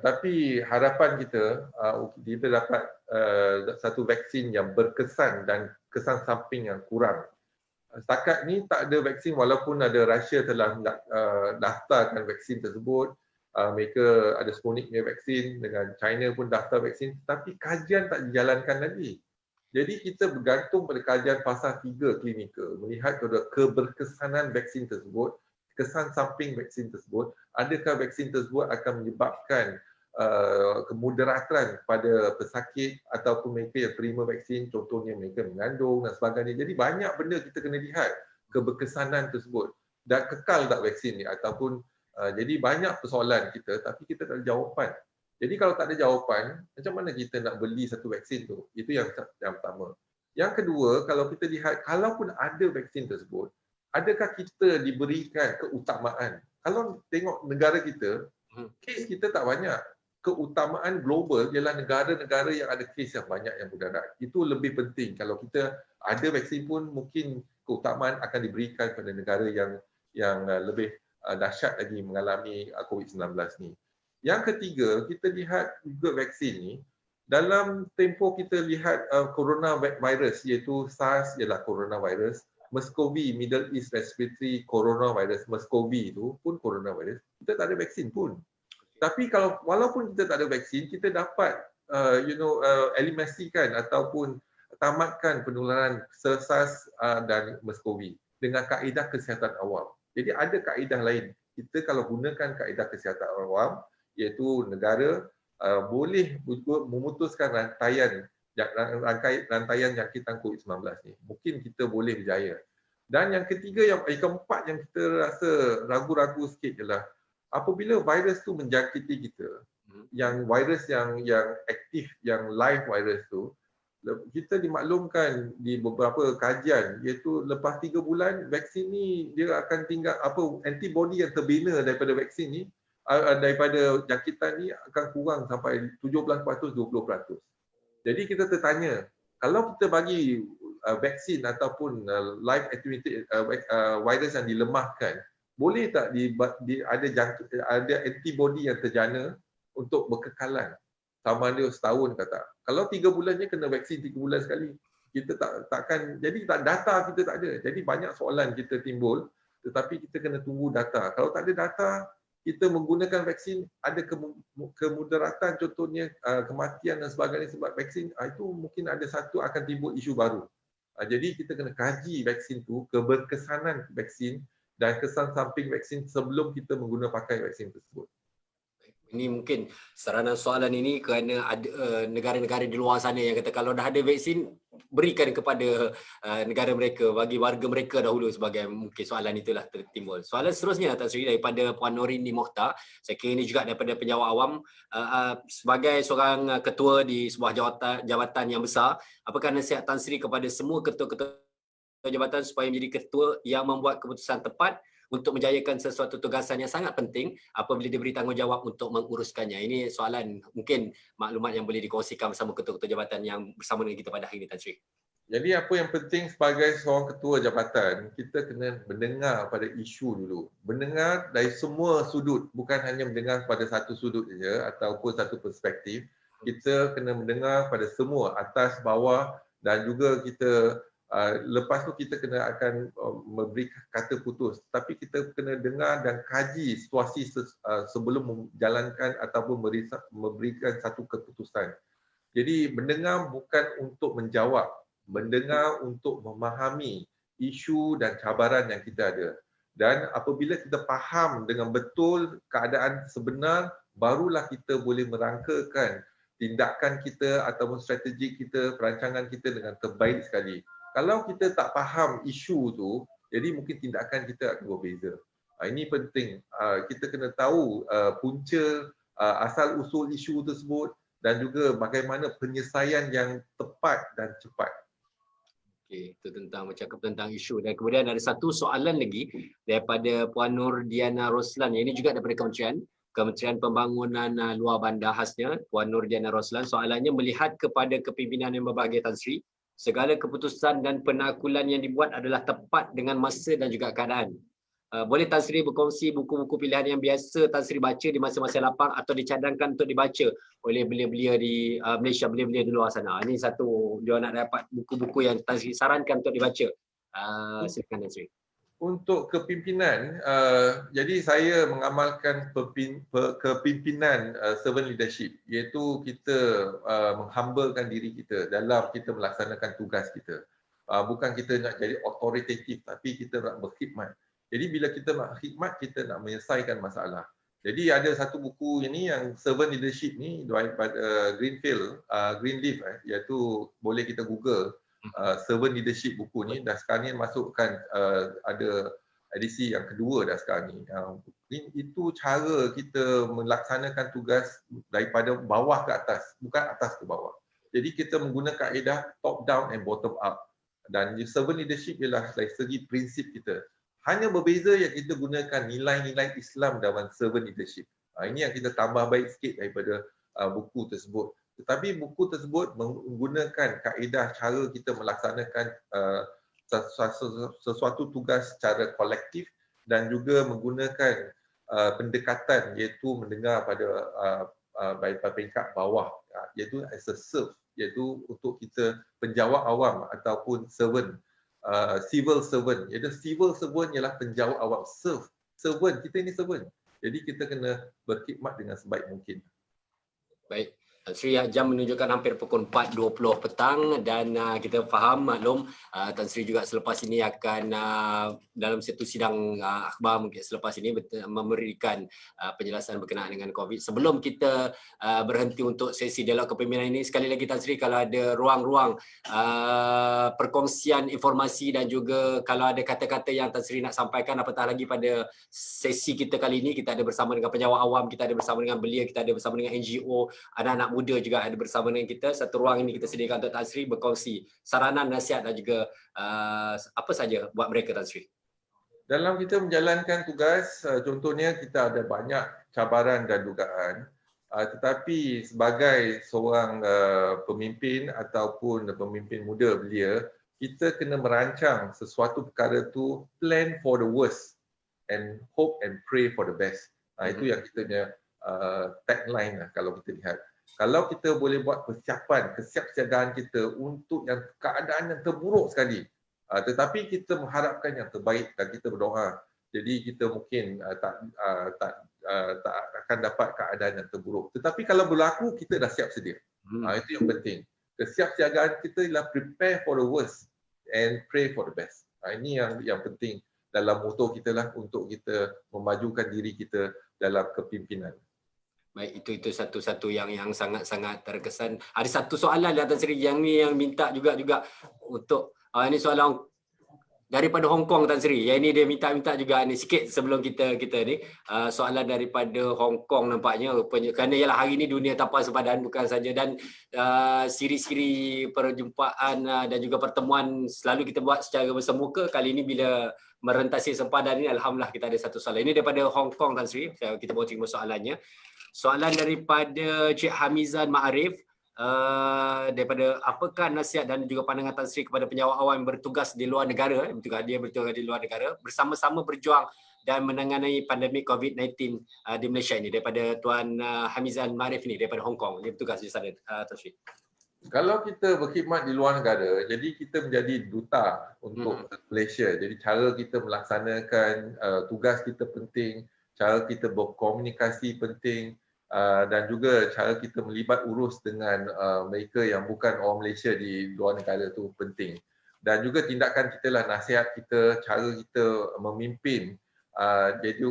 Tetapi harapan kita, kita dapat satu vaksin yang berkesan dan kesan samping yang kurang. Setakat ni tak ada vaksin, walaupun ada Russia telah daftarkan vaksin tersebut. Mereka ada Sputnik punya vaksin, dengan China pun daftar vaksin, tapi kajian tak dijalankan lagi. Jadi kita bergantung pada kajian fasa 3 klinikal, melihat keberkesanan vaksin tersebut, kesan samping vaksin tersebut, adakah vaksin tersebut akan menyebabkan kemudaratan pada pesakit ataupun mereka yang terima vaksin, contohnya mereka mengandung dan sebagainya. Jadi banyak benda kita kena lihat keberkesanan tersebut dan kekal tak vaksin ni, ataupun jadi banyak persoalan kita tapi kita tak ada jawapan. Jadi kalau tak ada jawapan, macam mana kita nak beli satu vaksin tu? Itu yang pertama. Yang kedua, kalau kita lihat, kalaupun ada vaksin tersebut, adakah kita diberikan keutamaan? Kalau tengok negara kita, kes kita tak banyak. Keutamaan global ialah negara-negara yang ada kes yang banyak yang mudarat. Itu lebih penting. Kalau kita ada vaksin pun, mungkin keutamaan akan diberikan kepada negara yang lebih dahsyat lagi mengalami COVID-19 ni. Yang ketiga, kita lihat juga vaksin ni, dalam tempoh kita lihat coronavirus, iaitu SARS ialah coronavirus, MERS-CoV, Middle East Respiratory Coronavirus, MERS-CoV itu pun coronavirus, kita tak ada vaksin pun. Tapi kalau walaupun kita tak ada vaksin, kita dapat eliminasikan ataupun tamatkan penularan SARS dan MERS-CoV dengan kaedah kesihatan awam. Jadi ada kaedah lain. Kita kalau gunakan kaedah kesihatan awam, iaitu negara boleh memutuskan rantaian jangkitan COVID-19 ni. Mungkin kita boleh berjaya. Dan yang ketiga, yang keempat yang kita rasa ragu-ragu sikit ialah apabila virus tu menjangkiti kita, yang virus yang aktif, yang live virus tu, kita dimaklumkan di beberapa kajian, iaitu lepas 3 bulan vaksin ni dia akan tinggal antibody yang terbina daripada vaksin ni, daripada jangkitan ni akan kurang sampai 17%, 20%. Jadi kita tertanya, kalau kita bagi vaksin ataupun live attenuated virus yang dilemahkan, boleh tak ada antibody yang terjana untuk berkekalan sama ada setahun kata. Kalau 3 bulannya kena vaksin 3 bulan sekali. kita takkan, jadi data kita tak ada. Jadi banyak soalan kita timbul, tetapi kita kena tunggu data. Kalau tak ada data, kita menggunakan vaksin, ada kemudaratan, contohnya kematian dan sebagainya sebab vaksin, itu mungkin ada satu akan timbul isu baru. Jadi kita kena kaji vaksin tu, keberkesanan vaksin dan kesan samping vaksin sebelum kita menggunakan pakai vaksin tersebut. Ini mungkin saranan soalan ini kerana ada negara-negara di luar sana yang kata kalau dah ada vaksin, berikan kepada negara mereka, bagi warga mereka dahulu, sebagai mungkin soalan itulah tertimbul. Soalan seterusnya Tan Sri daripada Puan Norini Mohtar, saya kira ini juga daripada penjawat awam, sebagai seorang ketua di sebuah jabatan yang besar, apakah nasihat Tan Sri kepada semua ketua-ketua jabatan supaya menjadi ketua yang membuat keputusan tepat untuk menjayakan sesuatu tugasan yang sangat penting apabila diberi tanggungjawab untuk menguruskannya? Ini soalan, mungkin maklumat yang boleh dikongsikan bersama ketua-ketua jabatan yang bersama dengan kita pada hari ini, Tan Sri. Jadi apa yang penting sebagai seorang ketua jabatan, kita kena mendengar pada isu dulu. Mendengar dari semua sudut, bukan hanya mendengar pada satu sudut saja ataupun satu perspektif. Kita kena mendengar pada semua, atas, bawah, dan juga kita lepas tu kita kena akan memberi kata putus, tapi kita kena dengar dan kaji situasi sebelum menjalankan ataupun memberikan satu keputusan. Jadi mendengar bukan untuk menjawab, mendengar untuk memahami isu dan cabaran yang kita ada. Dan apabila kita faham dengan betul keadaan sebenar, barulah kita boleh merangkakan tindakan kita ataupun strategi kita, perancangan kita dengan terbaik sekali. Kalau kita tak faham isu tu, jadi mungkin tindakan kita akan berbeza. Ini penting. Kita kena tahu punca asal usul isu tersebut dan juga bagaimana penyelesaian yang tepat dan cepat. Okey, itu tentang bercakap tentang isu. Dan kemudian ada satu soalan lagi daripada Puan Nur Diana Roslan. Ini juga daripada Kementerian Pembangunan Luar Bandar khasnya, Puan Nur Diana Roslan. Soalannya, melihat kepada kepimpinan yang berbahagia Tan Sri, segala keputusan dan penakulan yang dibuat adalah tepat dengan masa dan juga keadaan. Boleh Tan Sri berkongsi buku-buku pilihan yang biasa Tan Sri baca di masa-masa lapang atau dicadangkan untuk dibaca oleh belia-belia di Malaysia, belia-belia di luar sana? Ini satu, dia nak dapat buku-buku yang Tan Sri sarankan untuk dibaca. Silakan Tan Sri. Untuk kepimpinan, jadi saya mengamalkan kepimpinan servant leadership, iaitu kita menghambakan diri kita dalam kita melaksanakan tugas kita. Bukan kita nak jadi autoritatif, tapi kita nak berkhidmat. Jadi bila kita nak khidmat, kita nak menyelesaikan masalah. Jadi ada satu buku ini yang servant leadership ni daripada Greenleaf, iaitu boleh kita Google. Servant leadership buku ni, dah sekarang ni masukkan ada edisi yang kedua dah sekarang ni. Itu cara kita melaksanakan tugas daripada bawah ke atas, bukan atas ke bawah. Jadi kita menggunakan kaedah top down and bottom up. Dan servant leadership ialah dari segi prinsip kita. Hanya berbeza yang kita gunakan nilai-nilai Islam dalam servant leadership. Ini yang kita tambah baik sikit daripada buku tersebut. Tetapi buku tersebut menggunakan kaedah cara kita melaksanakan sesuatu tugas secara kolektif dan juga menggunakan pendekatan, iaitu mendengar pada peringkat bawah, iaitu as a serve, iaitu untuk kita penjawat awam ataupun servant, civil servant. Iaitu civil servant ialah penjawat awam, servant, kita ini servant. Jadi kita kena berkhidmat dengan sebaik mungkin. Baik. Tan Sri, jam menunjukkan hampir pukul 4.20 petang dan kita faham, maklum, Tan Sri juga selepas ini akan dalam satu sidang akhbar mungkin selepas ini memberikan penjelasan berkenaan dengan COVID. Sebelum kita berhenti untuk sesi dialog kepimpinan ini, sekali lagi Tan Sri, kalau ada ruang-ruang perkongsian informasi dan juga kalau ada kata-kata yang Tan Sri nak sampaikan, apatah lagi pada sesi kita kali ini, kita ada bersama dengan penjawat awam, kita ada bersama dengan belia, kita ada bersama dengan NGO, anak-anak muda juga ada bersama dengan kita. Satu ruang ini kita sediakan untuk Tan Sri berkongsi saranan, nasihat dan juga apa saja buat mereka, Tan Sri. Dalam kita menjalankan tugas, contohnya kita ada banyak cabaran dan dugaan, tetapi sebagai seorang pemimpin ataupun pemimpin muda belia, kita kena merancang sesuatu perkara tu, plan for the worst and hope and pray for the best. Itu yang kita punya tagline lah kalau kita lihat. Kalau kita boleh buat persiapan, kesiapsiagaan kita untuk yang keadaan yang terburuk sekali, tetapi kita mengharapkan yang terbaik dan kita berdoa. Jadi kita mungkin tak akan dapat keadaan yang terburuk. Tetapi kalau berlaku, kita dah siap sedia. Itu yang penting. Kesiapsiagaan kita ialah prepare for the worst and pray for the best. Ini yang penting dalam moto kita lah untuk kita memajukan diri kita dalam kepimpinan. Baik, itu satu-satu yang sangat-sangat terkesan. Ada satu soalan Tan Sri yang minta juga untuk ini soalan daripada Hong Kong Tan Sri. Yang ini dia minta juga ni sikit sebelum kita ni soalan daripada Hong Kong nampaknya rupanya, kerana ialah hari ini dunia tanpa sempadan bukan saja, dan siri-siri perjumpaan dan juga pertemuan selalu kita buat secara bersemuka. Kali ini bila merentasi sempadan ini, alhamdulillah kita ada satu soalan. Ini daripada Hong Kong Tan Sri. Kita bawa terima soalannya. Soalan daripada Cik Hamizan Ma'arif, daripada apakah nasihat dan juga pandangan Tan Sri kepada penyawat awam yang bertugas di luar negara, dia bertugas di luar negara, bersama-sama berjuang dan menangani pandemik COVID-19 di Malaysia ini, daripada Tuan Hamizan Ma'arif ini daripada Hong Kong. Dia bertugas di sana, Tan Sri. Kalau kita berkhidmat di luar negara, jadi kita menjadi duta untuk Malaysia. Jadi cara kita melaksanakan tugas kita penting, cara kita berkomunikasi penting, dan juga cara kita melibat urus dengan mereka yang bukan orang Malaysia di luar negara tu penting. Dan juga tindakan kita lah, nasihat kita, cara kita memimpin, jadi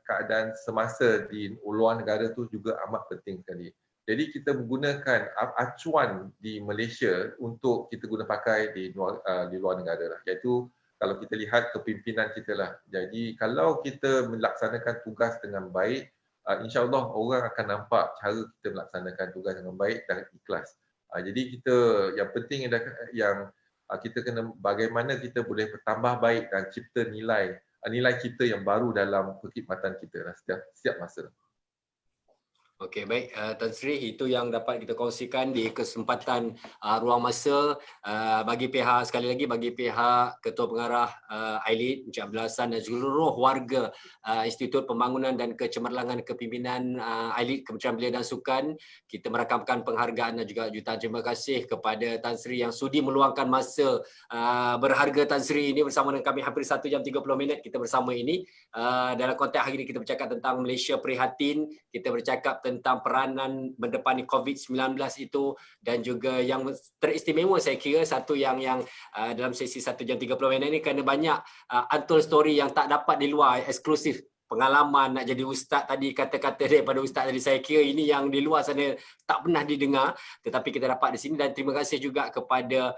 keadaan semasa di luar negara tu juga amat penting sekali. Jadi kita menggunakan acuan di Malaysia untuk kita guna pakai di luar negara lah. Iaitu kalau kita lihat kepimpinan kita lah. Jadi kalau kita melaksanakan tugas dengan baik, insya-Allah orang akan nampak cara kita melaksanakan tugas dengan baik dan ikhlas. Jadi kita yang penting yang kita kena bagaimana kita boleh bertambah baik dan cipta nilai cipta yang baru dalam perkhidmatan kita setiap masa. Okey, baik Tan Sri, itu yang dapat kita kongsikan di kesempatan ruang masa bagi pihak, sekali lagi bagi pihak Ketua Pengarah AILID Encik Abdul Hassan dan seluruh warga Institut Pembangunan dan Kecemerlangan Kepimpinan AILID Kementerian Belia dan Sukan. Kita merakamkan penghargaan dan juga jutaan terima kasih kepada Tan Sri yang sudi meluangkan masa berharga Tan Sri ini bersama dengan kami hampir 1 jam 30 minit kita bersama ini. Dalam konteks hari ini kita bercakap tentang Malaysia Prihatin, kita bercakap tentang peranan mendepani COVID-19 itu, dan juga yang teristimewa saya kira satu yang dalam sesi 1 jam 30 minit ini, kerana banyak untold story yang tak dapat di luar, eksklusif pengalaman nak jadi ustaz tadi, kata-kata daripada ustaz tadi, saya kira ini yang di luar sana tak pernah didengar, tetapi kita dapat di sini. Dan terima kasih juga kepada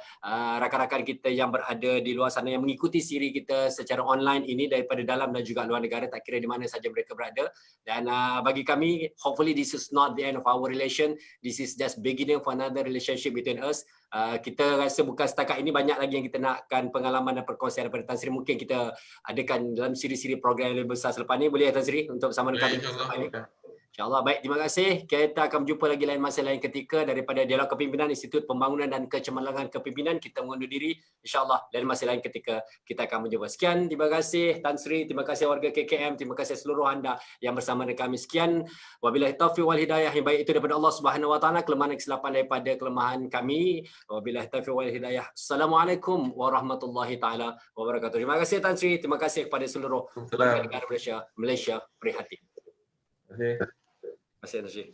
rakan-rakan kita yang berada di luar sana yang mengikuti siri kita secara online ini daripada dalam dan juga luar negara, tak kira di mana saja mereka berada. Dan bagi kami, hopefully this is not the end of our relation, this is just beginning for another relationship between us. Kita rasa bukan setakat ini, banyak lagi yang kita nakkan pengalaman dan perkongsian daripada Tan Sri. Mungkin kita adakan dalam siri-siri program yang lebih besar selepas ini, boleh ya Tan Sri, untuk bersama dengan kami selepas ini. InsyaAllah. Baik, terima kasih. Kita akan berjumpa lagi lain masa lain ketika daripada Dialog Kepimpinan Institut Pembangunan dan Kecemerlangan Kepimpinan. Kita mengundur diri. InsyaAllah lain masa lain ketika kita akan berjumpa. Sekian, terima kasih Tan Sri, terima kasih warga KKM, terima kasih seluruh anda yang bersama dengan kami. Sekian, wabillahi taufiq wal hidayah. Yang baik itu daripada Allah Subhanahu Wa Taala, kelemahan dan kesilapan daripada kelemahan kami. Wabillahi taufiq wal hidayah. Assalamualaikum warahmatullahi taala wabarakatuh. Terima kasih Tan Sri, terima kasih kepada seluruh warga negara Malaysia Prihatin. Terima kasih. Terima kasih Tan Sri.